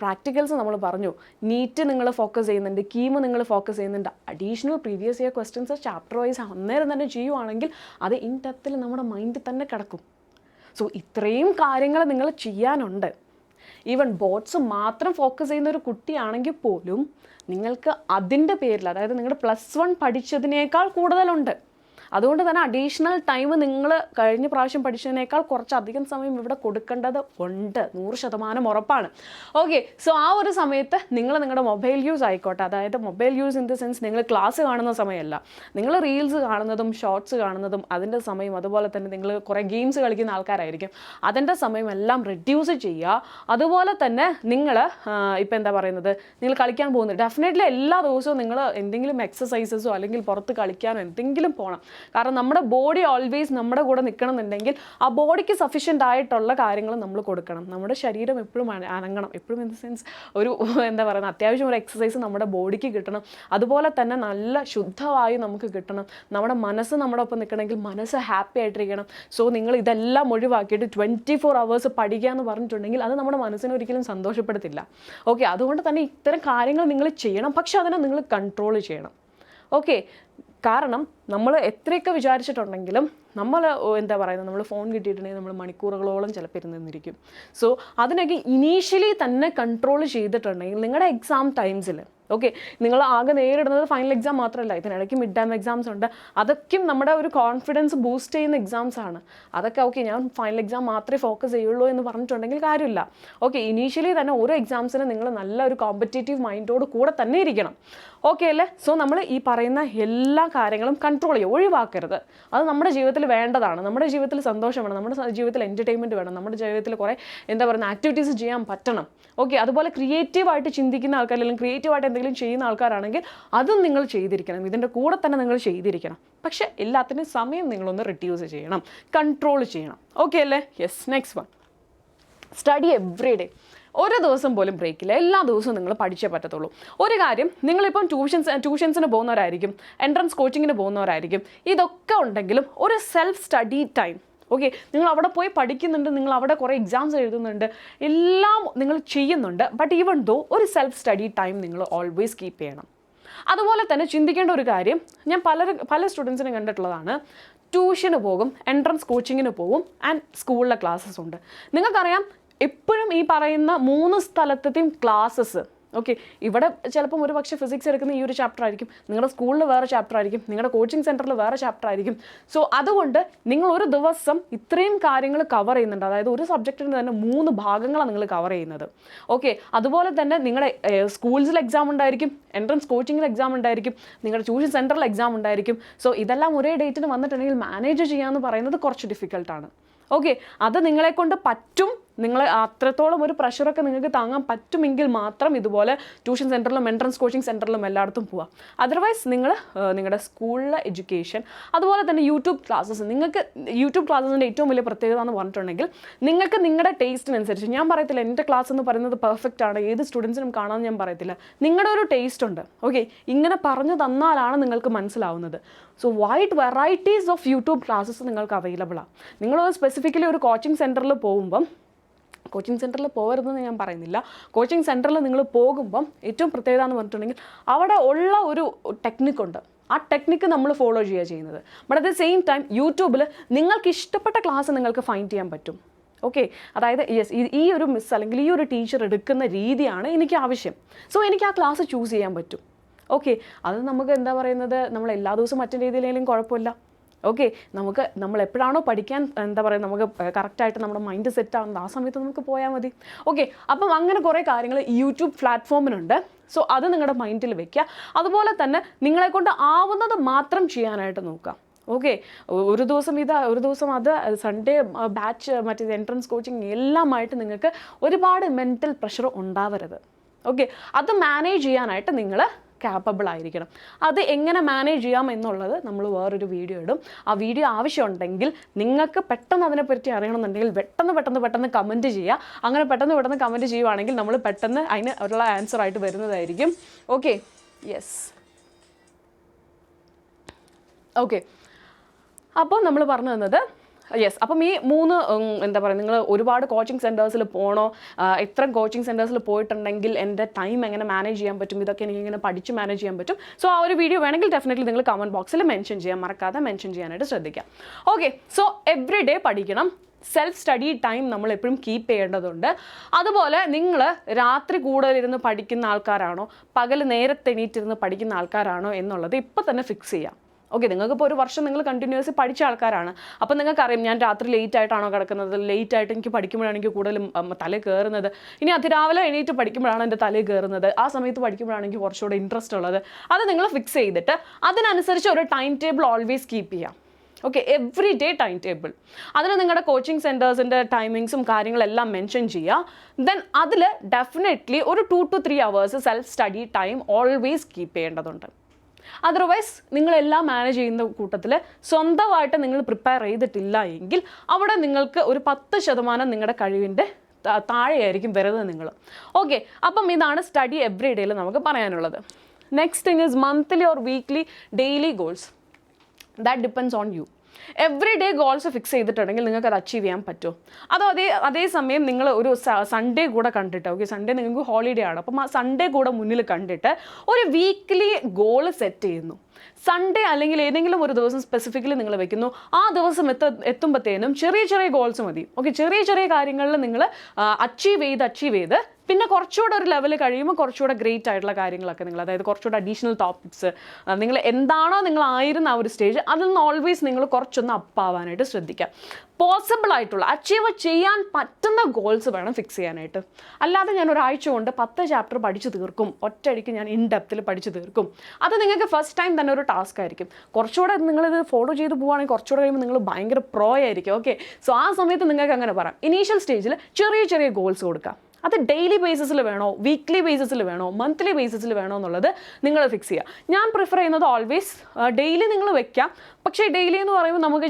പ്രാക്ടിക്കൽസ് നമ്മൾ പറഞ്ഞു, നീറ്റ് നിങ്ങൾ ഫോക്കസ് ചെയ്യുന്നുണ്ട്, കീമ് നിങ്ങൾ ഫോക്കസ് ചെയ്യുന്നുണ്ട്, additional previous year questions chapter wise അന്നേരം തന്നെ ചെയ്യുവാണെങ്കിൽ അത് ഇൻ ഡെപ്തിൽ നമ്മുടെ മൈൻഡിൽ തന്നെ കിടക്കും. സോ ഇത്രയും കാര്യങ്ങൾ നിങ്ങൾ ചെയ്യാനുണ്ട്. ഈവൻ ബോർഡ്സ് മാത്രം ഫോക്കസ് ചെയ്യുന്ന ഒരു കുട്ടിയാണെങ്കിൽ പോലും നിങ്ങൾക്ക് അതിൻ്റെ പേരിൽ, അതായത് നിങ്ങളുടെ പ്ലസ് 1 പഠിച്ചതിനേക്കാൾ കൂടുതലുണ്ട്. അതുകൊണ്ട് തന്നെ അഡീഷണൽ ടൈം നിങ്ങൾ കഴിഞ്ഞ പ്രാവശ്യം പഠിച്ചതിനേക്കാൾ കുറച്ചധികം സമയം ഇവിടെ കൊടുക്കേണ്ടത് ഉണ്ട്, 100% ഉറപ്പാണ്. ഓക്കെ, സോ ആ ഒരു സമയത്ത് നിങ്ങൾ നിങ്ങളുടെ മൊബൈൽ യൂസ് ആയിക്കോട്ടെ, അതായത് mobile use in the sense നിങ്ങൾ ക്ലാസ് കാണുന്ന സമയമല്ല, നിങ്ങൾ റീൽസ് കാണുന്നതും ഷോർട്സ് കാണുന്നതും അതിൻ്റെ സമയം, അതുപോലെ തന്നെ നിങ്ങൾ കുറേ ഗെയിംസ് കളിക്കുന്ന ആൾക്കാരായിരിക്കും, അതിൻ്റെ സമയം എല്ലാം റെഡ്യൂസ് ചെയ്യുക. അതുപോലെ തന്നെ നിങ്ങൾ ഇപ്പോൾ എന്താ പറയുന്നത്, നിങ്ങൾ കളിക്കാൻ പോകുന്നത് ഡെഫിനറ്റ്ലി എല്ലാ ദിവസവും നിങ്ങൾ എന്തെങ്കിലും എക്സസൈസസോ അല്ലെങ്കിൽ പുറത്ത് കളിക്കാനോ എന്തെങ്കിലും പോകണം. കാരണം നമ്മുടെ ബോഡി ഓൾവേസ് നമ്മുടെ കൂടെ നിൽക്കണമെന്നുണ്ടെങ്കിൽ ആ ബോഡിക്ക് സഫീഷ്യൻ്റ് ആയിട്ടുള്ള കാര്യങ്ങൾ നമ്മൾ കൊടുക്കണം. നമ്മുടെ ശരീരം എപ്പോഴും അനങ്ങണം, എപ്പോഴും ഇൻ ദ സെൻസ് ഒരു എന്താ പറയുക, അത്യാവശ്യം ഒരു എക്സസൈസ് നമ്മുടെ ബോഡിക്ക് കിട്ടണം. അതുപോലെ തന്നെ നല്ല ശുദ്ധവായു നമുക്ക് കിട്ടണം. നമ്മുടെ മനസ്സ് നമ്മുടെ ഒപ്പം നിൽക്കണമെങ്കിൽ മനസ്സ് ഹാപ്പി ആയിട്ടിരിക്കണം. സോ നിങ്ങൾ ഇതെല്ലാം ഒഴിവാക്കിയിട്ട് 24 hours പഠിക്കുക എന്ന് പറഞ്ഞിട്ടുണ്ടെങ്കിൽ അത് നമ്മുടെ മനസ്സിനെ ഒരിക്കലും സന്തോഷപ്പെടുത്തില്ല. ഓക്കെ, അതുകൊണ്ട് തന്നെ ഇത്തരം കാര്യങ്ങൾ നിങ്ങൾ ചെയ്യണം, പക്ഷെ അതിനെ നിങ്ങൾ കൺട്രോൾ ചെയ്യണം. ഓക്കെ, കാരണം നമ്മൾ എത്രയൊക്കെ വിചാരിച്ചിട്ടുണ്ടെങ്കിലും നമ്മൾ എന്താ പറയുന്നത്, നമ്മൾ ഫോൺ കിട്ടിയിട്ടുണ്ടെങ്കിൽ നമ്മൾ മണിക്കൂറുകളോളം ചിലപ്പോൾ ഇരുന്നിരിക്കും. സോ അതിനൊക്കെ ഇനീഷ്യലി തന്നെ കൺട്രോൾ ചെയ്തിട്ടുണ്ടെങ്കിൽ നിങ്ങളുടെ എക്സാം ടൈംസിൽ, ഓക്കെ, നിങ്ങൾ ആകെ നേരിടുന്നത് ഫൈനൽ എക്സാം മാത്രമല്ല, ഇതിനിടയ്ക്ക് മിഡ് ടേം എക്സാംസ് ഉണ്ട്, അതൊക്കെയും നമ്മുടെ ഒരു കോൺഫിഡൻസ് ബൂസ്റ്റ് ചെയ്യുന്ന എക്സാംസ് ആണ്. അതൊക്കെ ഓക്കെ, ഞാൻ ഫൈനൽ എക്സാം മാത്രമേ ഫോക്കസ് ചെയ്യുള്ളൂ എന്ന് പറഞ്ഞിട്ടുണ്ടെങ്കിൽ കാര്യമില്ല. ഓക്കെ, ഇനീഷ്യലി തന്നെ ഓരോ എക്സാംസിന് നിങ്ങൾ നല്ല ഒരു കോമ്പറ്റേറ്റീവ് മൈൻഡോട് കൂടെ തന്നെ ഇരിക്കണം. ഓക്കെ അല്ലേ? സോ നമ്മൾ ഈ പറയുന്ന എല്ലാ കാര്യങ്ങളും കൺട്രോൾ ചെയ്യുക, ഒഴിവാക്കരുത്. അത് നമ്മുടെ ജീവിതത്തിൽ വേണ്ടതാണ്. നമ്മുടെ ജീവിതത്തിൽ സന്തോഷം വേണം, നമ്മുടെ ജീവിതത്തിൽ എൻ്റർടൈൻമെൻറ്റ് വേണം, നമ്മുടെ ജീവിതത്തിൽ കുറേ എന്താ പറയുക ആക്ടിവിറ്റീസ് ചെയ്യാൻ പറ്റണം. ഓക്കെ, അതുപോലെ ക്രിയേറ്റീവായിട്ട് ചിന്തിക്കുന്ന ആൾക്കാർ അല്ലെങ്കിൽ ക്രിയേറ്റീവായിട്ട് എന്തെങ്കിലും ചെയ്യുന്ന ആൾക്കാരാണെങ്കിൽ അതും നിങ്ങൾ ചെയ്തിരിക്കണം, ഇതിൻ്റെ കൂടെ തന്നെ നിങ്ങൾ ചെയ്തിരിക്കണം. പക്ഷേ എല്ലാത്തിനും സമയം നിങ്ങളൊന്ന് റിഡ്യൂസ് ചെയ്യണം, കൺട്രോൾ ചെയ്യണം. ഓക്കെ അല്ലേ? Yes. Next one, study every day. ഒരു ദിവസം പോലും ബ്രേക്കില്ല, എല്ലാ ദിവസവും നിങ്ങൾ പഠിച്ചേ പറ്റത്തുള്ളൂ. ഒരു കാര്യം, നിങ്ങളിപ്പം ട്യൂഷൻസിന് പോകുന്നവരായിരിക്കും, എൻട്രൻസ് കോച്ചിങ്ങിന് പോകുന്നവരായിരിക്കും, ഇതൊക്കെ ഉണ്ടെങ്കിലും ഒരു സെൽഫ് സ്റ്റഡി ടൈം, ഓക്കെ, നിങ്ങൾ അവിടെ പോയി പഠിക്കുന്നുണ്ട്, നിങ്ങൾ അവിടെ കുറേ എക്സാംസ് എഴുതുന്നുണ്ട്, എല്ലാം നിങ്ങൾ ചെയ്യുന്നുണ്ട്, ബട്ട് ഈവൻ ദോ ഒരു സെൽഫ് സ്റ്റഡി ടൈം നിങ്ങൾ ഓൾവേസ് കീപ്പ് ചെയ്യണം. അതുപോലെ തന്നെ ചിന്തിക്കേണ്ട ഒരു കാര്യം, ഞാൻ പല സ്റ്റുഡൻസിനെ കണ്ടിട്ടുള്ളതാണ്, ട്യൂഷന് പോകും, എൻട്രൻസ് കോച്ചിങ്ങിന് പോകും, ആൻഡ് സ്കൂളിലെ ക്ലാസ്സസ് ഉണ്ട്. നിങ്ങൾക്കറിയാം എപ്പോഴും ഈ പറയുന്ന 3 സ്ഥലത്തെയും ക്ലാസ്സസ്, ഓക്കെ, ഇവിടെ ചിലപ്പം ഒരു പക്ഷേ ഫിസിക്സ് എടുക്കുന്ന ഈ ഒരു ചാപ്റ്റർ ആയിരിക്കും, നിങ്ങളുടെ സ്കൂളിൽ വേറെ ചാപ്റ്റർ ആയിരിക്കും, നിങ്ങളുടെ കോച്ചിങ് സെൻറ്ററിൽ വേറെ ചാപ്റ്റർ ആയിരിക്കും. സോ അതുകൊണ്ട് നിങ്ങൾ ഒരു ദിവസം ഇത്രയും കാര്യങ്ങൾ കവർ ചെയ്യുന്നുണ്ട്, അതായത് ഒരു സബ്ജക്റ്റിന് തന്നെ 3 ഭാഗങ്ങളാണ് നിങ്ങൾ കവർ ചെയ്യുന്നത്. ഓക്കെ, അതുപോലെ തന്നെ നിങ്ങളുടെ സ്കൂൾസിൽ എക്സാം ഉണ്ടായിരിക്കും, എൻട്രൻസ് കോച്ചിങ്ങിൽ എക്സാം ഉണ്ടായിരിക്കും, നിങ്ങളുടെ ട്യൂഷൻ സെൻറ്ററിൽ എക്സാം ഉണ്ടായിരിക്കും. സോ ഇതെല്ലാം ഒരേ ഡേറ്റിന് വന്നിട്ടുണ്ടെങ്കിൽ മാനേജ് ചെയ്യാമെന്ന് പറയുന്നത് കുറച്ച് ഡിഫിക്കൽട്ടാണ്. ഓക്കെ, അത് നിങ്ങളെക്കൊണ്ട് പറ്റും, നിങ്ങൾ അത്രത്തോളം ഒരു പ്രഷറൊക്കെ നിങ്ങൾക്ക് താങ്ങാൻ പറ്റുമെങ്കിൽ മാത്രം ഇതുപോലെ ട്യൂഷൻ സെൻറ്ററിലും എൻട്രൻസ് കോച്ചിങ് സെൻറ്ററിലും എല്ലായിടത്തും പോവാം. അതർവൈസ് നിങ്ങൾ നിങ്ങളുടെ സ്കൂളിലെ എഡ്യൂക്കേഷൻ, അതുപോലെ തന്നെ യൂട്യൂബ് ക്ലാസ്സസ്, നിങ്ങൾക്ക് യൂട്യൂബ് ക്ലാസ്സസിൻ്റെ ഏറ്റവും വലിയ പ്രത്യേകത എന്ന് പറഞ്ഞിട്ടുണ്ടെങ്കിൽ നിങ്ങൾക്ക് നിങ്ങളുടെ ടേസ്റ്റിനനുസരിച്ച്, ഞാൻ പറയത്തില്ല എൻ്റെ ക്ലാസ് എന്ന് പറയുന്നത് പെർഫെക്റ്റ് ആണ്, ഏത് സ്റ്റുഡൻസിനും കാണാമെന്ന് ഞാൻ പറയത്തില്ല, നിങ്ങളുടെ ഒരു ടേസ്റ്റ് ഉണ്ട്. ഓക്കെ, ഇങ്ങനെ പറഞ്ഞു തന്നാലാണ് നിങ്ങൾക്ക് മനസ്സിലാവുന്നത്. So wide varieties of YouTube classes നിങ്ങൾക്ക് അവൈലബിൾ ആണ്. നിങ്ങൾ സ്പെസിഫിക്കലി ഒരു കോച്ചിങ് സെൻറ്ററിൽ പോകുമ്പം, കോച്ചിങ് സെൻറ്ററിൽ പോകരുതെന്ന് ഞാൻ പറയുന്നില്ല, കോച്ചിങ് സെൻറ്ററിൽ നിങ്ങൾ പോകുമ്പം ഏറ്റവും പ്രത്യേകത എന്ന് പറഞ്ഞിട്ടുണ്ടെങ്കിൽ അവിടെ ഉള്ള ഒരു ടെക്നിക്കുണ്ട്, ആ ടെക്നിക്ക് നമ്മൾ ഫോളോ ചെയ്യുന്നത്. But at the same time യൂട്യൂബിൽ നിങ്ങൾക്ക് ഇഷ്ടപ്പെട്ട ക്ലാസ് നിങ്ങൾക്ക് ഫൈൻഡ് ചെയ്യാൻ പറ്റും. ഓക്കെ, അതായത് യെസ്, ഈ ഒരു മിസ് അല്ലെങ്കിൽ ഈ ഒരു ടീച്ചർ എടുക്കുന്ന രീതിയാണ് എനിക്ക് ആവശ്യം, സോ എനിക്ക് ആ ക്ലാസ് ചൂസ് ചെയ്യാൻ പറ്റും. ഓക്കെ, അത് നമുക്ക് എന്താ പറയുന്നത്, നമ്മൾ എല്ലാ ദിവസവും അറ്റൻഡ് ചെയ്തില്ലെങ്കിലും കുഴപ്പമില്ല. ഓക്കെ, നമ്മൾ എപ്പോഴാണോ പഠിക്കാൻ എന്താ പറയുക, നമുക്ക് കറക്റ്റായിട്ട് നമ്മുടെ മൈൻഡ് സെറ്റ് ആവുന്നത് ആ സമയത്ത് നമുക്ക് പോയാൽ മതി. ഓക്കെ, അപ്പം അങ്ങനെ കുറേ കാര്യങ്ങൾ ഈ പ്ലാറ്റ്ഫോമിനുണ്ട്. സോ അത് നിങ്ങളുടെ മൈൻഡിൽ വെക്കുക. അതുപോലെ തന്നെ നിങ്ങളെക്കൊണ്ട് ആവുന്നത് മാത്രം ചെയ്യാനായിട്ട് നോക്കുക. ഓക്കെ, ഒരു ദിവസം അത് സൺഡേ ബാച്ച്, മറ്റേ എൻട്രൻസ് കോച്ചിങ് എല്ലാമായിട്ട് നിങ്ങൾക്ക് ഒരുപാട് മെൻറ്റൽ പ്രഷർ ഉണ്ടാവരുത്. ഓക്കെ, അത് മാനേജ് ചെയ്യാനായിട്ട് നിങ്ങൾ ക്യാപ്പബിൾ ആയിരിക്കണം. അത് എങ്ങനെ മാനേജ് ചെയ്യാം എന്നുള്ളത് നമ്മൾ വേറൊരു വീഡിയോ ഇടും. ആ വീഡിയോ ആവശ്യമുണ്ടെങ്കിൽ നിങ്ങൾക്ക് പെട്ടെന്ന് അതിനെപ്പറ്റി അറിയണമെന്നുണ്ടെങ്കിൽ പെട്ടെന്ന് കമൻറ്റ് ചെയ്യുക. അങ്ങനെ പെട്ടെന്ന് കമൻറ്റ് ചെയ്യുവാണെങ്കിൽ നമ്മൾ പെട്ടെന്ന് അതിന് ഉള്ള ആൻസർ ആയിട്ട് വരുന്നതായിരിക്കും. Okay, yes. ഓക്കെ, അപ്പോൾ നമ്മൾ പറഞ്ഞു തന്നത് യെസ്. അപ്പം ഈ 3 എന്താ പറയുക, നിങ്ങൾ ഒരുപാട് കോച്ചിങ് സെൻറ്റേഴ്സിൽ പോകണോ, എത്ര കോച്ചിങ് സെൻറ്റേഴ്സിൽ പോയിട്ടുണ്ടെങ്കിൽ എൻ്റെ ടൈം എങ്ങനെ മാനേജ് ചെയ്യാൻ പറ്റും, ഇതൊക്കെ എനിക്ക് ഇങ്ങനെ പഠിച്ച് മാനേജ് ചെയ്യാൻ പറ്റും. സോ ആ ഒരു വീഡിയോ വേണമെങ്കിൽ ഡെഫിനറ്റ്ലി നിങ്ങൾ കമൻറ്റ് ബോക്സിൽ മെൻഷൻ ചെയ്യാൻ മറക്കാതെ മെൻഷൻ ചെയ്യാനായിട്ട് ശ്രദ്ധിക്കാം. ഓക്കെ, സോ എവറി ഡേ പഠിക്കണം. സെൽഫ് സ്റ്റഡി ടൈം നമ്മൾ എപ്പോഴും കീപ്പ് ചെയ്യേണ്ടതുണ്ട്. അതുപോലെ നിങ്ങൾ രാത്രി കൂടുതലിരുന്ന് പഠിക്കുന്ന ആൾക്കാരാണോ, പകൽ നേരത്തെ എണീറ്റിരുന്ന് പഠിക്കുന്ന ആൾക്കാരാണോ എന്നുള്ളത് ഇപ്പോൾ തന്നെ ഫിക്സ് ചെയ്യാം. ഓക്കെ, നിങ്ങൾക്കിപ്പോൾ ഒരു വർഷം നിങ്ങൾ കണ്ടിന്യൂസ് പഠിച്ച ആൾക്കാരാണ്. അപ്പം നിങ്ങൾക്കറിയാം ഞാൻ രാത്രി ലേറ്റ് ആയിട്ടാണോ കിടക്കുന്നത്, ലേറ്റ് ആയിട്ട് എനിക്ക് പഠിക്കുമ്പോഴാണ് എനിക്ക് കൂടുതലും തല കയറുന്നത്, ഇനി അതിരാവിലെ എണീറ്റ് പഠിക്കുമ്പോഴാണ് എൻ്റെ തല കയറുന്നത്, ആ സമയത്ത് പഠിക്കുമ്പോഴാണ് എനിക്ക് കുറച്ചുകൂടെ ഇൻട്രസ്റ്റ് ഉള്ളത്. അത് നിങ്ങൾ ഫിക്സ് ചെയ്തിട്ട് അതിനനുസരിച്ച് ഒരു ടൈം ടേബിൾ ഓൾവേസ് കീപ്പ് ചെയ്യാം. Okay, every day time table. അതിൽ നിങ്ങളുടെ കോച്ചിങ് സെൻറ്റേഴ്സിൻ്റെ ടൈമിങ്സും കാര്യങ്ങളെല്ലാം മെൻഷൻ ചെയ്യുക. ദെൻ അതിൽ ഡെഫിനറ്റ്ലി ഒരു 2 to 3 hours self study time always keep ചെയ്യേണ്ടതുണ്ട്. അതർവൈസ് നിങ്ങളെല്ലാം മാനേജ് ചെയ്യുന്ന കൂട്ടത്തിൽ സ്വന്തമായിട്ട് നിങ്ങൾ പ്രിപ്പയർ ചെയ്തിട്ടില്ല എങ്കിൽ അവിടെ നിങ്ങൾക്ക് ഒരു 10% നിങ്ങളുടെ കഴിവിൻ്റെ താഴെയായിരിക്കും വരുന്നത് നിങ്ങൾ. ഓക്കെ, അപ്പം ഇതാണ് സ്റ്റഡി എവറി ഡേയിൽ നമുക്ക് പറയാനുള്ളത്. Next thing is monthly or weekly daily goals. That depends on you. Every day goals fix ചെയ്തിട്ടുണ്ടെങ്കിൽ നിങ്ങൾക്ക് അത് അച്ചീവ് ചെയ്യാൻ പറ്റുമോ? അതോ അതേസമയം നിങ്ങൾ ഒരു സൺഡേ കൂടെ കണ്ടിട്ട്, ഓക്കെ സൺഡേ നിങ്ങൾക്ക് ഹോളിഡേ ആണ്, അപ്പം ആ സൺഡേ കൂടെ മുന്നിൽ കണ്ടിട്ട് ഒരു വീക്ക്ലി ഗോൾ സെറ്റ് ചെയ്യുന്നു. സൺഡേ അല്ലെങ്കിൽ ഏതെങ്കിലും ഒരു ദിവസം സ്പെസിഫിക്കലി നിങ്ങൾ വെക്കുന്നു. ആ ദിവസം എത്തുമ്പോഴത്തേനും ചെറിയ ചെറിയ ഗോൾസ് മതി. ഓക്കെ, ചെറിയ ചെറിയ കാര്യങ്ങളിൽ നിങ്ങൾ അച്ചീവ് ചെയ്ത് പിന്നെ കുറച്ചുകൂടെ ഒരു ലെവൽ കഴിയുമ്പോൾ കുറച്ചുകൂടെ ഗ്രേറ്റ് ആയിട്ടുള്ള കാര്യങ്ങളൊക്കെ നിങ്ങൾ, അതായത് കുറച്ചുകൂടെ അഡീഷണൽ ടോപ്പിക്സ്, നിങ്ങൾ എന്താണോ നിങ്ങളായിരുന്ന ആ ഒരു സ്റ്റേജ് അതിൽ നിന്ന് ഓൾവേസ് നിങ്ങൾ കുറച്ചൊന്ന് അപ്പാവാനായിട്ട് ശ്രദ്ധിക്കുക. പോസിബിൾ ആയിട്ടുള്ള അച്ചീവ് ചെയ്യാൻ പറ്റുന്ന ഗോൾസ് വേണം ഫിക്സ് ചെയ്യാനായിട്ട്. അല്ലാതെ ഞാൻ ഒരാഴ്ച കൊണ്ട് 10 ചാപ്റ്റർ പഠിച്ചു തീർക്കും, ഒറ്റയടിക്ക് ഞാൻ ഇൻ ഡെപ്തിൽ പഠിച്ചു തീർക്കും, അത് നിങ്ങൾക്ക് ഫസ്റ്റ് ടൈം തന്നെ ഒരു ടാസ്ക് ആയിരിക്കും. കുറച്ചുകൂടെ നിങ്ങളിത് ഫോളോ ചെയ്ത് പോവുകയാണെങ്കിൽ കുറച്ചുകൂടെ കഴിയുമ്പോൾ നിങ്ങൾ ഭയങ്കര പ്രോ ആയിരിക്കും. ഓക്കെ, സോ ആ സമയത്ത് നിങ്ങൾക്ക് അങ്ങനെ പറയാം. ഇനീഷ്യൽ സ്റ്റേജിൽ ചെറിയ ചെറിയ ഗോൾസ് കൊടുക്കാം. അത് ഡെയിലി ബേസിസിൽ വേണോ, വീക്ക്ലി ബേസിസിൽ വേണോ, മന്ത്ലി ബേസിസിൽ വേണോ എന്നുള്ളത് നിങ്ങൾ ഫിക്സ് ചെയ്യുക. ഞാൻ പ്രിഫർ ചെയ്യുന്നത് ഓൾവേസ് ഡെയിലി നിങ്ങൾ വെക്കാം. പക്ഷേ ഡെയിലി എന്ന് പറയുമ്പോൾ നമുക്ക്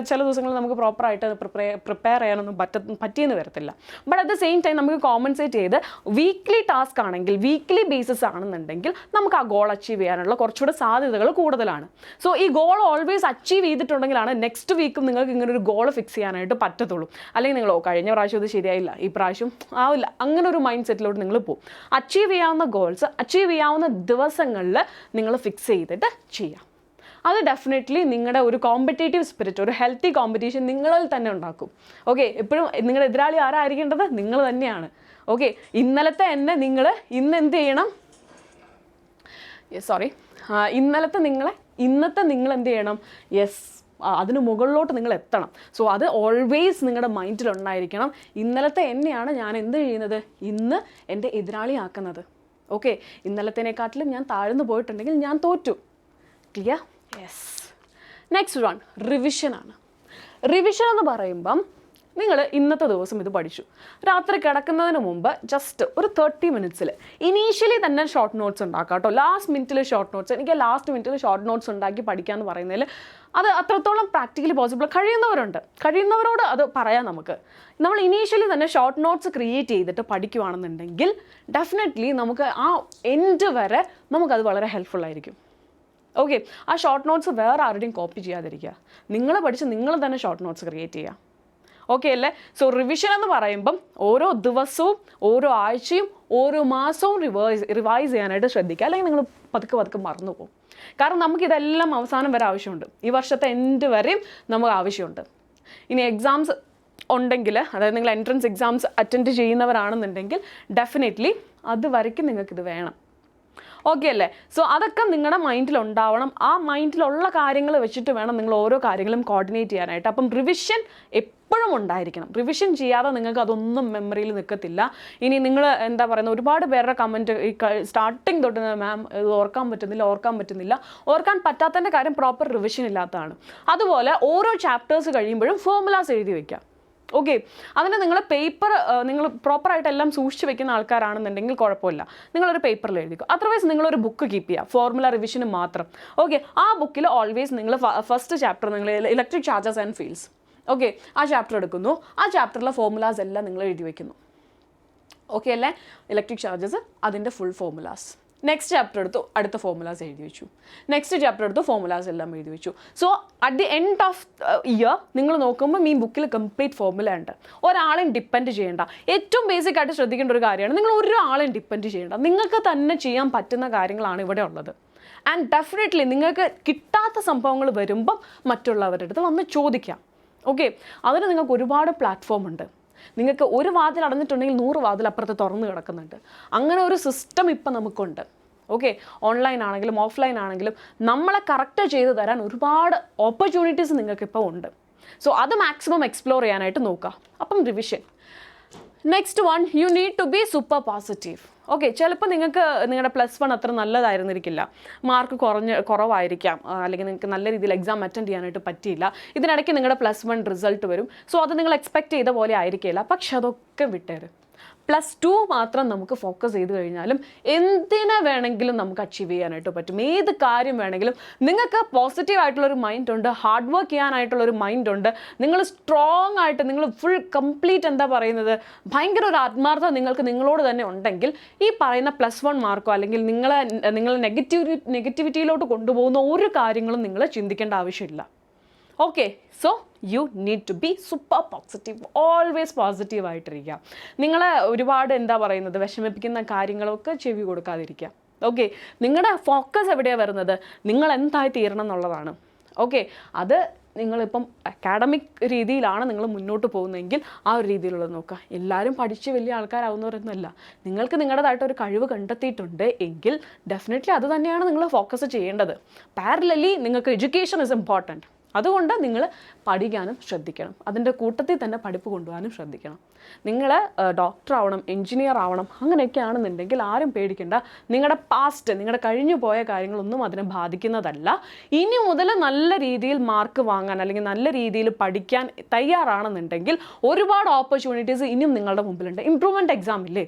ചില ദിവസങ്ങളിൽ നമുക്ക് പ്രോപ്പറായിട്ട് പ്രിപ്പയർ ചെയ്യാനൊന്നും പറ്റിയെന്ന് വരത്തില്ല. But at the same time നമുക്ക് കോമ്പൻസേറ്റ് ചെയ്ത് വീക്ക്ലി ടാസ്ക് ആണെങ്കിൽ, വീക്ക്ലി ബേസിസ് ആണെന്നുണ്ടെങ്കിൽ നമുക്ക് ആ ഗോൾ അച്ചീവ് ചെയ്യാനുള്ള കുറച്ചുകൂടെ സാധ്യതകൾ കൂടുതലാണ്. സോ ഈ ഗോൾ ഓൾവേസ് അച്ചീവ് ചെയ്തിട്ടുണ്ടെങ്കിലാണ് നെക്സ്റ്റ് വീക്കും നിങ്ങൾക്ക് ഇങ്ങനെ ഒരു ഗോൾ ഫിക്സ് ചെയ്യാനായിട്ട് പറ്റത്തുള്ളൂ. അല്ലെങ്കിൽ നിങ്ങൾ കഴിഞ്ഞ പ്രാവശ്യം ഇത് ശരിയായില്ല, ഈ പ്രാവശ്യം ആവില്ല, അങ്ങനെ ഒരു മൈൻഡ് സെറ്റിലോട്ട് നിങ്ങൾ പോകും. അച്ചീവ് ചെയ്യാവുന്ന ഗോൾസ് അച്ചീവ് ചെയ്യാവുന്ന ദിവസങ്ങളിൽ നിങ്ങൾ ഫിക്സ് ചെയ്തിട്ട് ചെയ്യാം. അത് ഡെഫിനറ്റ്ലി നിങ്ങളുടെ ഒരു കോമ്പറ്റേറ്റീവ് സ്പിരിറ്റ്, ഒരു ഹെൽത്തി കോമ്പറ്റീഷൻ നിങ്ങളിൽ തന്നെ ഉണ്ടാക്കും. ഓക്കെ, എപ്പോഴും നിങ്ങളുടെ എതിരാളി ആരായിരിക്കേണ്ടത്? നിങ്ങൾ തന്നെയാണ്. ഓക്കെ, ഇന്നലത്തെ എന്നെ നിങ്ങൾ ഇന്ന് എന്ത് ചെയ്യണം? ഇന്നത്തെ നിങ്ങൾ എന്ത് ചെയ്യണം? യെസ്, അതിന് മുകളിലോട്ട് നിങ്ങൾ എത്തണം. സോ അത് ഓൾവേസ് നിങ്ങളുടെ മൈൻഡിലുണ്ടായിരിക്കണം. ഇന്നലത്തെ എന്നെയാണ് ഞാൻ എന്ത് ചെയ്യുന്നത്? ഇന്ന് എൻ്റെ എതിരാളിയാക്കുന്നത്. ഓക്കെ, ഇന്നലത്തേനെക്കാട്ടിലും ഞാൻ താഴ്ന്നു പോയിട്ടുണ്ടെങ്കിൽ ഞാൻ തോറ്റു. ക്ലിയർ? യെസ്. നെക്സ്റ്റ് വൺ റിവിഷനാണ്. റിവിഷൻ എന്ന് പറയുമ്പം നിങ്ങൾ ഇന്നത്തെ ദിവസം ഇത് പഠിച്ചു, രാത്രി കിടക്കുന്നതിന് മുമ്പ് ജസ്റ്റ് ഒരു 30 minutes ഇനീഷ്യലി തന്നെ ഷോർട്ട് നോട്ട്സ് ഉണ്ടാക്കാം കേട്ടോ. ലാസ്റ്റ് മിനിറ്റിൽ ഷോർട്ട് നോട്ട്സ്, എനിക്ക് ലാസ്റ്റ് മിനിറ്റിൽ ഷോർട്ട് നോട്ട്സ് ഉണ്ടാക്കി പഠിക്കാമെന്ന് പറയുന്നതിൽ അത് അത്രത്തോളം പ്രാക്ടിക്കലി പോസിബിൾ കഴിയുന്നവരോട് അത് പറയാം. നമ്മൾ ഇനീഷ്യലി തന്നെ ഷോർട്ട് നോട്ട്സ് ക്രിയേറ്റ് ചെയ്തിട്ട് പഠിക്കുകയാണെന്നുണ്ടെങ്കിൽ ഡെഫിനറ്റ്ലി നമുക്ക് ആ എൻഡ് വരെ നമുക്കത് വളരെ ഹെൽപ്ഫുൾ ആയിരിക്കും. ഓക്കെ, ആ ഷോർട്ട് നോട്ട്സ് വേറെ ആരുടെയും കോപ്പി ചെയ്യാതിരിക്കുക. നിങ്ങൾ പഠിച്ച് നിങ്ങൾ തന്നെ ഷോർട്ട് നോട്ട്സ് ക്രിയേറ്റ് ചെയ്യുക. ഓക്കെ അല്ലേ? സോ റിവിഷൻ എന്ന് പറയുമ്പം ഓരോ ദിവസവും, ഓരോ ആഴ്ചയും, ഓരോ മാസവും റിവൈസ് ചെയ്യാനായിട്ട് ശ്രദ്ധിക്കുക. അല്ലെങ്കിൽ നിങ്ങൾ പതുക്കെ മറന്നു പോകും. കാരണം നമുക്കിതെല്ലാം അവസാനം വരെ ആവശ്യമുണ്ട്. ഈ വർഷത്തെ എൻഡ് വരെയും നമുക്ക് ആവശ്യമുണ്ട്. ഇനി എക്സാംസ് ഉണ്ടെങ്കിൽ, അതായത് നിങ്ങൾ എൻട്രൻസ് എക്സാംസ് അറ്റൻഡ് ചെയ്യുന്നവരാണെന്നുണ്ടെങ്കിൽ ഡെഫിനറ്റ്ലി അതുവരയ്ക്കും നിങ്ങൾക്കിത് വേണം. ഓക്കെ അല്ലേ? സോ അതൊക്കെ നിങ്ങളുടെ മൈൻഡിലുണ്ടാവണം. ആ മൈൻഡിലുള്ള കാര്യങ്ങൾ വെച്ചിട്ട് വേണം നിങ്ങൾ ഓരോ കാര്യങ്ങളും കോർഡിനേറ്റ് ചെയ്യാനായിട്ട്. അപ്പം റിവിഷൻ എപ്പോഴും ഉണ്ടായിരിക്കണം. റിവിഷൻ ചെയ്യാതെ നിങ്ങൾക്ക് അതൊന്നും മെമ്മറിയിൽ നിൽക്കത്തില്ല. ഇനി നിങ്ങൾ എന്താ പറയുന്നത്, ഒരുപാട് പേരുടെ കമൻറ്റ് ഈ സ്റ്റാർട്ടിങ് തൊട്ട് മാം ഇത് ഓർക്കാൻ പറ്റുന്നില്ല. ഓർക്കാൻ പറ്റാത്തതിൻ്റെ കാര്യം പ്രോപ്പർ റിവിഷൻ ഇല്ലാത്തതാണ്. അതുപോലെ ഓരോ ചാപ്റ്റേഴ്സ് കഴിയുമ്പോഴും ഫോർമുലാസ് എഴുതി വയ്ക്കാം. ഓക്കെ, അതിന് നിങ്ങൾ നിങ്ങൾ പ്രോപ്പറായിട്ട് എല്ലാം സൂക്ഷിച്ച് വെക്കുന്ന ആൾക്കാരാണെന്നുണ്ടെങ്കിൽ കുഴപ്പമില്ല, നിങ്ങളൊരു പേപ്പറിൽ എഴുതിക്കും. അതർവൈസ് നിങ്ങളൊരു ബുക്ക് കീപ്പ് ചെയ്യുക, ഫോർമുല റിവിഷന് മാത്രം. ഓക്കെ, ആ ബുക്കിൽ ഓൾവേസ് നിങ്ങൾ ഫസ്റ്റ് ചാപ്റ്റർ നിങ്ങൾ electric charges and fields, okay, ആ ചാപ്റ്റർ എടുക്കുന്നു. ആ ചാപ്റ്ററിലെ ഫോർമുലാസ് എല്ലാം നിങ്ങൾ എഴുതി വയ്ക്കുന്നു. ഓക്കെ അല്ലേ? ഇലക്ട്രിക് ചാർജസ്, അതിൻ്റെ ഫുൾ ഫോർമുലാസ്. നെക്സ്റ്റ് ചാപ്റ്റർ എടുത്തു, അടുത്ത ഫോർമുലാസ് എഴുതി വെച്ചു. നെക്സ്റ്റ് ചാപ്റ്റർ എടുത്തു, ഫോർമുലാസ് എല്ലാം എഴുതി വെച്ചു. So at the end of year നിങ്ങൾ നോക്കുമ്പോൾ ഈ ബുക്കിൽ കംപ്ലീറ്റ് ഫോർമുല ഉണ്ട്. ഒരാളെയും ഡിപ്പെൻഡ് ചെയ്യേണ്ട. ഏറ്റവും ബേസിക് ആയിട്ട് ശ്രദ്ധിക്കേണ്ട ഒരു കാര്യമാണ്, നിങ്ങൾ ഒരാളെയും ഡിപ്പെൻഡ് ചെയ്യേണ്ട. നിങ്ങൾക്ക് തന്നെ ചെയ്യാൻ പറ്റുന്ന കാര്യങ്ങളാണ് ഇവിടെ ഉള്ളത്. ആൻഡ് ഡെഫിനറ്റ്ലി നിങ്ങൾക്ക് കിട്ടാത്ത സംഭവങ്ങൾ വരുമ്പം മറ്റുള്ളവരുടെ അടുത്ത് വന്ന് ചോദിക്കാം. ഓക്കെ, അതിന് നിങ്ങൾക്ക് ഒരുപാട് പ്ലാറ്റ്ഫോം ഉണ്ട്. നിങ്ങൾക്ക് ഒരു വാതിൽ അടഞ്ഞിട്ടുണ്ടെങ്കിൽ 100 വാതിൽ അപ്പുറത്ത് തുറന്ന് കിടക്കുന്നുണ്ട്. അങ്ങനെ ഒരു സിസ്റ്റം ഇപ്പം നമുക്കുണ്ട്. ഓക്കെ, ഓൺലൈൻ ആണെങ്കിലും ഓഫ്ലൈൻ ആണെങ്കിലും നമ്മളെ കറക്റ്റ് ചെയ്ത് തരാൻ ഒരുപാട് ഓപ്പർച്യൂണിറ്റീസ് നിങ്ങൾക്കിപ്പോൾ ഉണ്ട്. സോ അത് മാക്സിമം എക്സ്പ്ലോർ ചെയ്യാനായിട്ട് നോക്കുക. അപ്പം revision. Next one, you need to be super positive. Okay, ചിലപ്പോൾ നിങ്ങൾക്ക് നിങ്ങളുടെ +1 അത്ര നല്ലതായിരുന്നിരിക്കില്ല, മാർക്ക് കുറവായിരിക്കാം, അല്ലെങ്കിൽ നിങ്ങൾക്ക് നല്ല രീതിയിൽ എക്സാം അറ്റൻഡ് ചെയ്യാനായിട്ട് പറ്റിയില്ല. ഇതിനിടയ്ക്ക് നിങ്ങളുടെ +1 റിസൾട്ട് വരും. സോ അത് നിങ്ങൾ എക്സ്പെക്ട് ചെയ്ത പോലെ ആയിരിക്കില്ല. പക്ഷെ അതൊക്കെ വിട്ടേര്. +2 മാത്രം നമുക്ക് ഫോക്കസ് ചെയ്ത് കഴിഞ്ഞാലും എന്തിനെ വേണമെങ്കിലും നമുക്ക് അച്ചീവ് ചെയ്യാനായിട്ട് പറ്റും. ഏത് കാര്യം വേണമെങ്കിലും. നിങ്ങൾക്ക് പോസിറ്റീവ് ആയിട്ടുള്ളൊരു മൈൻഡ് ഉണ്ട്, ഹാർഡ് വർക്ക് ചെയ്യാനായിട്ടുള്ളൊരു മൈൻഡ് ഉണ്ട്, നിങ്ങൾ സ്ട്രോങ് ആയിട്ട്, നിങ്ങൾ ഫുൾ കംപ്ലീറ്റ് എന്താ പറയുന്നത്, ഭയങ്കര ഒരു ആത്മാർത്ഥത നിങ്ങൾക്ക് നിങ്ങളോട് തന്നെ ഉണ്ടെങ്കിൽ ഈ പറയുന്ന +1 മാർക്കോ അല്ലെങ്കിൽ നിങ്ങൾ നെഗറ്റിവിറ്റിയിലോട്ട് കൊണ്ടുപോകുന്ന ഒരു കാര്യങ്ങളും നിങ്ങൾ ചിന്തിക്കേണ്ട ആവശ്യമില്ല. Okay, so you need to be super positive, always positive ആയിട്ടിരിക്കുക. നിങ്ങളെ ഒരുപാട് എന്താ പറയുന്നത് വിഷമിപ്പിക്കുന്ന കാര്യങ്ങളൊക്കെ ചെവി കൊടുക്കാതിരിക്കുക. ഓക്കെ, നിങ്ങളുടെ ഫോക്കസ് എവിടെയാണ് വരുന്നത്, നിങ്ങൾ എന്തായി തീരണം എന്നുള്ളതാണ്. ഓക്കെ, അത് നിങ്ങളിപ്പം അക്കാഡമിക് രീതിയിലാണ് നിങ്ങൾ മുന്നോട്ട് പോകുന്നതെങ്കിൽ ആ ഒരു രീതിയിലുള്ളത് നോക്കുക. എല്ലാവരും പഠിച്ച് വലിയ ആൾക്കാരാവുന്നവരൊന്നുമല്ല. നിങ്ങൾക്ക് നിങ്ങളുടേതായിട്ടൊരു കഴിവ് കണ്ടെത്തിയിട്ടുണ്ട് എങ്കിൽ ഡെഫിനറ്റ്ലി അത് തന്നെയാണ് നിങ്ങൾ ഫോക്കസ് ചെയ്യേണ്ടത്. പാരലലി നിങ്ങൾക്ക് എഡ്യൂക്കേഷൻ ഇസ് ഇമ്പോർട്ടൻറ്റ്. അതുകൊണ്ട് നിങ്ങൾ പഠിക്കാനും ശ്രദ്ധിക്കണം, അതിൻ്റെ കൂട്ടത്തിൽ തന്നെ പഠിപ്പ് കൊണ്ടുപോകാനും ശ്രദ്ധിക്കണം. നിങ്ങൾ ഡോക്ടർ ആവണം, എൻജിനീയർ ആവണം, അങ്ങനെയൊക്കെ ആണെന്നുണ്ടെങ്കിൽ ആരും പേടിക്കേണ്ട. നിങ്ങളുടെ പാസ്റ്റ്, നിങ്ങളുടെ കഴിഞ്ഞു പോയ കാര്യങ്ങളൊന്നും അതിനെ ബാധിക്കുന്നതല്ല. ഇനി മുതൽ നല്ല രീതിയിൽ മാർക്ക് വാങ്ങാൻ അല്ലെങ്കിൽ നല്ല രീതിയിൽ പഠിക്കാൻ തയ്യാറാണെന്നുണ്ടെങ്കിൽ ഒരുപാട് ഓപ്പർച്യൂണിറ്റീസ് ഇനിയും നിങ്ങളുടെ മുമ്പിലുണ്ട്. ഇംപ്രൂവ്മെൻറ്റ് എക്സാം ഇല്ലേ?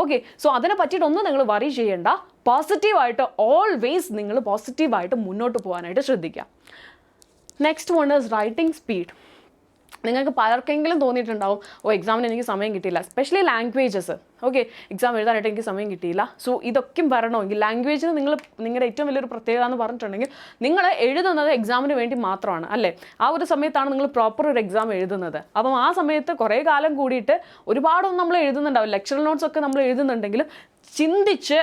ഓക്കെ, സോ അതിനെ പറ്റിയിട്ടൊന്നും നിങ്ങൾ വറി ചെയ്യേണ്ട. പോസിറ്റീവായിട്ട് ഓൾവേസ് നിങ്ങൾ പോസിറ്റീവായിട്ട് മുന്നോട്ട് പോകാനായിട്ട് ശ്രദ്ധിക്കുക. Next one is writing speed. നിങ്ങൾക്ക് പലർക്കെങ്കിലും തോന്നിയിട്ടുണ്ടാവും, എക്സാമിന് എനിക്ക് സമയം കിട്ടിയില്ല, എസ്പെഷ്യലി ലാംഗ്വേജസ്. ഓക്കെ, എക്സാം എഴുതാനായിട്ട് എനിക്ക് സമയം കിട്ടിയില്ല. സോ ഇതൊക്കെ വരണമെങ്കിൽ ലാംഗ്വേജിന് നിങ്ങളുടെ ഏറ്റവും വലിയൊരു പ്രത്യേകത എന്ന് പറഞ്ഞിട്ടുണ്ടെങ്കിൽ നിങ്ങൾ എഴുതുന്നത് എക്സാമിന് വേണ്ടി മാത്രമാണ് അല്ലേ. ആ ഒരു സമയത്താണ് നിങ്ങൾ പ്രോപ്പർ ഒരു എക്സാം എഴുതുന്നത്. അപ്പം ആ സമയത്ത് കുറേ കാലം കൂടിയിട്ട് ഒരുപാടൊന്നും നമ്മൾ എഴുതുന്നുണ്ടാവും. ലെക്ചറൽ നോട്ട്സ് ഒക്കെ നമ്മൾ എഴുതുന്നുണ്ടെങ്കിലും ചിന്തിച്ച്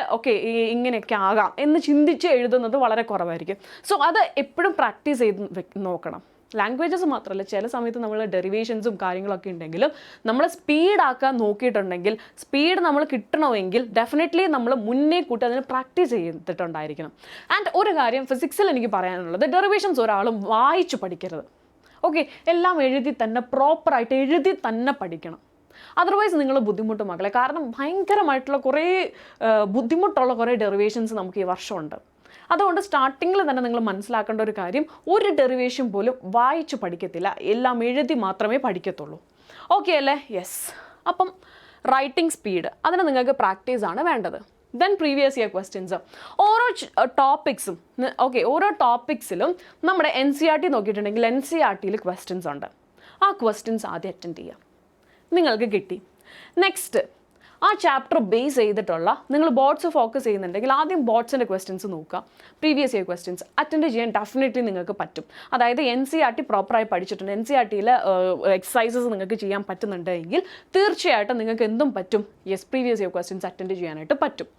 ഇങ്ങനെയൊക്കെ ആകാം എന്ന് ചിന്തിച്ച് എഴുതുന്നത് വളരെ കുറവായിരിക്കും. സോ അത് എപ്പോഴും പ്രാക്ടീസ് ചെയ്ത് നോക്കണം. ലാംഗ്വേജസ് മാത്രമല്ല, ചില സമയത്ത് നമ്മൾ ഡെറിവേഷൻസും കാര്യങ്ങളൊക്കെ ഉണ്ടെങ്കിലും നമ്മൾ സ്പീഡാക്കാൻ നോക്കിയിട്ടുണ്ടെങ്കിൽ, സ്പീഡ് നമ്മൾ കിട്ടണമെങ്കിൽ ഡെഫിനറ്റ്ലി നമ്മൾ മുന്നേ കൂട്ടി അതിന് പ്രാക്ടീസ് ചെയ്തിട്ടുണ്ടായിരിക്കണം. ആൻഡ് ഒരു കാര്യം ഫിസിക്സിൽ എനിക്ക് പറയാനുള്ളത്, ഡെറിവേഷൻസ് ഒരാളും വായിച്ചു പഠിക്കരുത്. ഓക്കെ, എല്ലാം എഴുതി തന്നെ, പ്രോപ്പറായിട്ട് എഴുതി തന്നെ പഠിക്കണം. അതർവൈസ് നിങ്ങൾ ബുദ്ധിമുട്ട് മക്കളെ. കാരണം ഭയങ്കരമായിട്ടുള്ള കുറേ ബുദ്ധിമുട്ടുള്ള കുറേ ഡെറിവേഷൻസ് നമുക്ക് ഈ വർഷമുണ്ട്. അതുകൊണ്ട് സ്റ്റാർട്ടിങ്ങിൽ തന്നെ നിങ്ങൾ മനസ്സിലാക്കേണ്ട ഒരു കാര്യം, ഒരു ഡെറിവേഷൻ പോലും വായിച്ച് പഠിക്കത്തില്ല, എല്ലാം എഴുതി മാത്രമേ പഠിക്കത്തുള്ളൂ. ഓക്കെ അല്ലേ? യെസ്. അപ്പം റൈറ്റിംഗ് സ്പീഡ്, അതിന് നിങ്ങൾക്ക് പ്രാക്ടീസാണ് വേണ്ടത്. ദെൻ പ്രീവിയസ് ഇയർ ക്വസ്റ്റ്യൻസ്, ഓരോ ടോപ്പിക്സും. ഓക്കെ, ഓരോ ടോപ്പിക്സിലും നമ്മുടെ NCERT നോക്കിയിട്ടുണ്ടെങ്കിൽ NCERTയിൽ ക്വസ്റ്റ്യൻസ് ഉണ്ട്. ആ ക്വസ്റ്റ്യൻസ് ആദ്യം അറ്റൻഡ് ചെയ്യാം. നിങ്ങൾക്ക് കിട്ടി. നെക്സ്റ്റ്, ആ ചാപ്റ്റർ ബേസ് ചെയ്തിട്ടുള്ള നിങ്ങൾ ബോർഡ്സ് ഫോക്കസ് ചെയ്യുന്നുണ്ടെങ്കിൽ ആദ്യം ബോർഡ്സിൻ്റെ ക്വസ്റ്റ്യൻസ് നോക്കുക. പ്രീവിയസ് ഇയർ ക്വസ്റ്റ്യൻസ് അറ്റൻഡ് ചെയ്യാൻ ഡെഫിനറ്റ്ലി നിങ്ങൾക്ക് പറ്റും. അതായത് NCERT പ്രോപ്പറായി പഠിച്ചിട്ടുണ്ട്, NCERTയിൽ എക്സസൈസസ് നിങ്ങൾക്ക് ചെയ്യാൻ പറ്റുന്നുണ്ടെങ്കിൽ തീർച്ചയായിട്ടും നിങ്ങൾക്ക് എന്തും പറ്റും. Yes, previous year questions attend ചെയ്യാനായിട്ട് പറ്റും.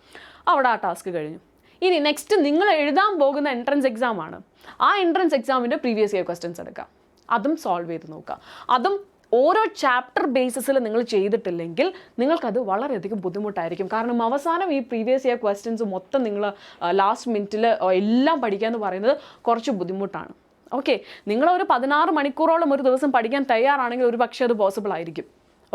അവിടെ ആ ടാസ്ക് കഴിഞ്ഞു. ഇനി നെക്സ്റ്റ് നിങ്ങൾ എഴുതാൻ പോകുന്ന എൻട്രൻസ് എക്സാം ആണ്. ആ എൻട്രൻസ് എക്സാമിൻ്റെ പ്രീവിയസ് ഇയർ ക്വസ്റ്റ്യൻസ് എടുക്കുക, അതും സോൾവ് ചെയ്ത് നോക്കുക. അതും ഓരോ ചാപ്റ്റർ ബേസിസിൽ നിങ്ങൾ ചെയ്തിട്ടില്ലെങ്കിൽ നിങ്ങൾക്കത് വളരെയധികം ബുദ്ധിമുട്ടായിരിക്കും. കാരണം അവസാനം ഈ പ്രീവിയസ് ഇയർ ക്വസ്റ്റ്യൻസ് മൊത്തം നിങ്ങൾ ലാസ്റ്റ് മിനിറ്റിൽ എല്ലാം പഠിക്കുക എന്ന് പറയുന്നത് കുറച്ച് ബുദ്ധിമുട്ടാണ്. ഓക്കെ, നിങ്ങളൊരു 16 മണിക്കൂറോളം ഒരു ദിവസം പഠിക്കാൻ തയ്യാറാണെങ്കിൽ ഒരു പക്ഷേ അത് പോസിബിൾ ആയിരിക്കും.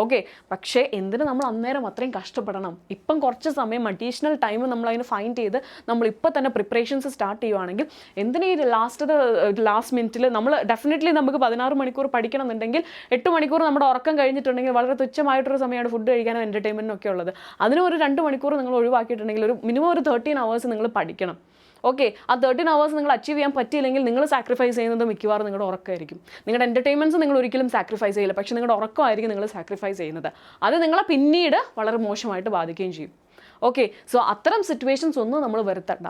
ഓക്കെ, പക്ഷേ എന്തിന് നമ്മൾ അന്നേരം അത്രയും കഷ്ടപ്പെടണം? ഇപ്പം കുറച്ച് സമയം അഡീഷണൽ ടൈം നമ്മൾ അതിന് ഫൈൻഡ് ചെയ്ത് നമ്മളിപ്പോൾ തന്നെ പ്രിപ്പറേഷൻസ് സ്റ്റാർട്ട് ചെയ്യുവാണെങ്കിൽ എന്തിനാ ഈ ലാസ്റ്റ് മിനിറ്റിൽ നമ്മൾ ഡെഫിനറ്റ്ലി നമുക്ക് 16 മണിക്കൂർ പഠിക്കണം എന്നുണ്ടെങ്കിൽ 8 മണിക്കൂർ നമ്മുടെ ഉറക്കം കഴിഞ്ഞിട്ടുണ്ടെങ്കിൽ വളരെ തുച്ഛമായിട്ടൊരു സമയമാണ് ഫുഡ് കഴിക്കാനും എൻ്റർടൈൻമെൻറ്റിനും ഒക്കെ ഉള്ളത്. അതിന് ഒരു 2 മണിക്കൂർ നിങ്ങൾ ഒഴിവാക്കിയിട്ടുണ്ടെങ്കിൽ ഒരു മിനിമം ഒരു 13 hours നിങ്ങൾ പഠിക്കണം. ഓക്കെ, ആ 13 hours നിങ്ങൾ അച്ചീവ് ചെയ്യാൻ പറ്റിയില്ലെങ്കിൽ നിങ്ങൾ സാക്രിഫൈസ് ചെയ്യുന്നത് മിക്കവാറും നിങ്ങളുടെ ഉറക്കമായിരിക്കും. നിങ്ങളുടെ എൻ്റർടൈൻമെൻറ്റ്സ് നിങ്ങൾ ഒരിക്കലും സാക്രിഫൈസ് ചെയ്യില്ല, പക്ഷേ നിങ്ങളുടെ ഉറക്കമായിരിക്കും നിങ്ങൾ സാക്രിഫൈസ് ചെയ്യുന്നത്. അത് നിങ്ങളെ പിന്നീട് വളരെ മോശമായിട്ട് ബാധിക്കുകയും ചെയ്യും. ഓക്കെ, സോ അത്തരം സിറ്റുവേഷൻസ് ഒന്നും നമ്മൾ വരുത്തണ്ട.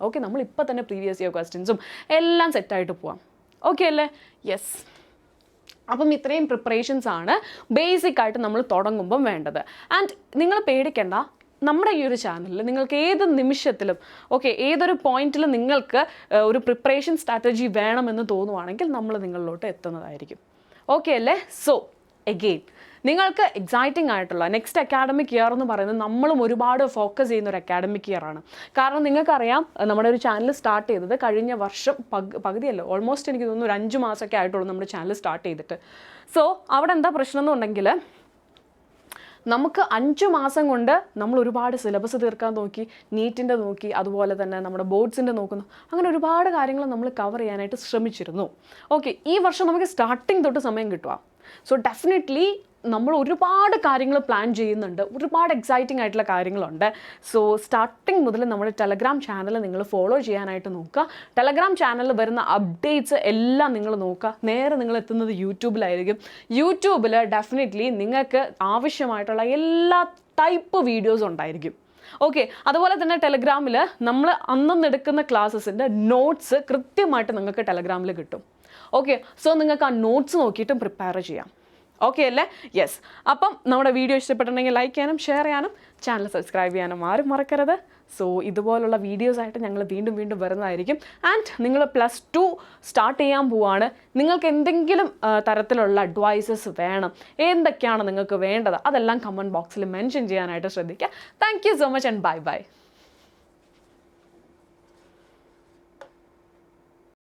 ഓക്കെ, നമ്മൾ ഇപ്പോൾ തന്നെ പ്രീവിയസ് ഇയർ ക്വസ്റ്റ്യൻസും എല്ലാം സെറ്റായിട്ട് പോവാം. ഓക്കെ അല്ലേ? യെസ്. അപ്പം ഇത്രയും പ്രിപ്പറേഷൻസ് ആണ് ബേസിക് ആയിട്ട് നമ്മൾ തുടങ്ങുമ്പം വേണ്ടത്. ആൻഡ് നിങ്ങൾ പേടിക്കേണ്ട, നമ്മുടെ ഈ ഒരു ചാനലിൽ നിങ്ങൾക്ക് ഏത് നിമിഷത്തിലും ഏതൊരു പോയിന്റിലും നിങ്ങൾക്ക് ഒരു പ്രിപ്പറേഷൻ സ്ട്രാറ്റജി വേണമെന്ന് തോന്നുവാണെങ്കിൽ നമ്മൾ നിങ്ങളിലോട്ട് എത്തുന്നതായിരിക്കും. ഓക്കെ അല്ലേ? സോ എഗെയിൻ നിങ്ങൾക്ക് എക്സൈറ്റിംഗ് ആയിട്ടുള്ള നെക്സ്റ്റ് അക്കാഡമിക് ഇയർ എന്ന് പറയുന്നത് നമ്മളും ഒരുപാട് ഫോക്കസ് ചെയ്യുന്ന ഒരു അക്കാഡമിക് ഇയർ ആണ്. കാരണം നിങ്ങൾക്കറിയാം നമ്മുടെ ഒരു ചാനൽ സ്റ്റാർട്ട് ചെയ്തത് കഴിഞ്ഞ വർഷം പകുതിയല്ലോ, ഓൾമോസ്റ്റ് എനിക്ക് തോന്നുന്നു ഒരു 5 മാസമൊക്കെ ആയിട്ടുള്ളൂ നമ്മുടെ ചാനൽ സ്റ്റാർട്ട് ചെയ്തിട്ട്. സോ അവിടെ എന്താ പ്രശ്നം എന്നുണ്ടെങ്കിൽ നമുക്ക് 5 മാസം കൊണ്ട് നമ്മൾ ഒരുപാട് സിലബസ് തീർക്കാൻ നോക്കി, നീറ്റിൻ്റെ നോക്കി, അതുപോലെ തന്നെ നമ്മുടെ ബോർഡ്സിൻ്റെ നോക്കുന്നു, അങ്ങനെ ഒരുപാട് കാര്യങ്ങൾ നമ്മൾ കവർ ചെയ്യാനായിട്ട് ശ്രമിച്ചിരുന്നു. ഓക്കെ, ഈ വർഷം നമുക്ക് സ്റ്റാർട്ടിങ് തൊട്ട് സമയം കിട്ടുക. സോ ഡെഫിനറ്റ്ലി നമ്മൾ ഒരുപാട് കാര്യങ്ങൾ പ്ലാൻ ചെയ്യുന്നുണ്ട്, ഒരുപാട് എക്സൈറ്റിംഗ് ആയിട്ടുള്ള കാര്യങ്ങളുണ്ട്. സോ സ്റ്റാർട്ടിങ് മുതൽ നമ്മുടെ ടെലഗ്രാം ചാനൽ നിങ്ങൾ ഫോളോ ചെയ്യാനായിട്ട് നോക്കുക. ടെലഗ്രാം ചാനലിൽ വരുന്ന അപ്ഡേറ്റ്സ് എല്ലാം നിങ്ങൾ നോക്കുക. നേരെ നിങ്ങൾ എത്തുന്നത് യൂട്യൂബിലായിരിക്കും. യൂട്യൂബിൽ ഡെഫിനറ്റ്ലി നിങ്ങൾക്ക് ആവശ്യമായിട്ടുള്ള എല്ലാ ടൈപ്പ് വീഡിയോസും ഉണ്ടായിരിക്കും. ഓക്കെ, അതുപോലെ തന്നെ ടെലഗ്രാമിൽ നമ്മൾ അന്നെടുക്കുന്ന ക്ലാസ്സസിൻ്റെ നോട്ട്സ് കൃത്യമായിട്ട് നിങ്ങൾക്ക് ടെലഗ്രാമിൽ കിട്ടും. ഓക്കെ, സോ നിങ്ങൾക്ക് ആ നോട്ട്സ് നോക്കിയിട്ടും പ്രിപ്പയർ ചെയ്യാം. ഓക്കെ അല്ലേ? യെസ്. അപ്പം നമ്മുടെ വീഡിയോ ഇഷ്ടപ്പെട്ടിട്ടുണ്ടെങ്കിൽ ലൈക്ക് ചെയ്യാനും ഷെയർ ചെയ്യാനും ചാനൽ സബ്സ്ക്രൈബ് ചെയ്യാനും ആരും മറക്കരുത്. സോ ഇതുപോലുള്ള വീഡിയോസായിട്ട് ഞങ്ങൾ വീണ്ടും വീണ്ടും വരുന്നതായിരിക്കും. ആൻഡ് നിങ്ങൾ +2 സ്റ്റാർട്ട് ചെയ്യാൻ പോവാണ്. നിങ്ങൾക്ക് എന്തെങ്കിലും തരത്തിലുള്ള അഡ്വൈസസ് വേണം, എന്തൊക്കെയാണ് നിങ്ങൾക്ക് വേണ്ടത്, അതെല്ലാം കമൻറ്റ് ബോക്സിൽ മെൻഷൻ ചെയ്യാനായിട്ട് ശ്രദ്ധിക്കുക. Thank you so much and bye bye.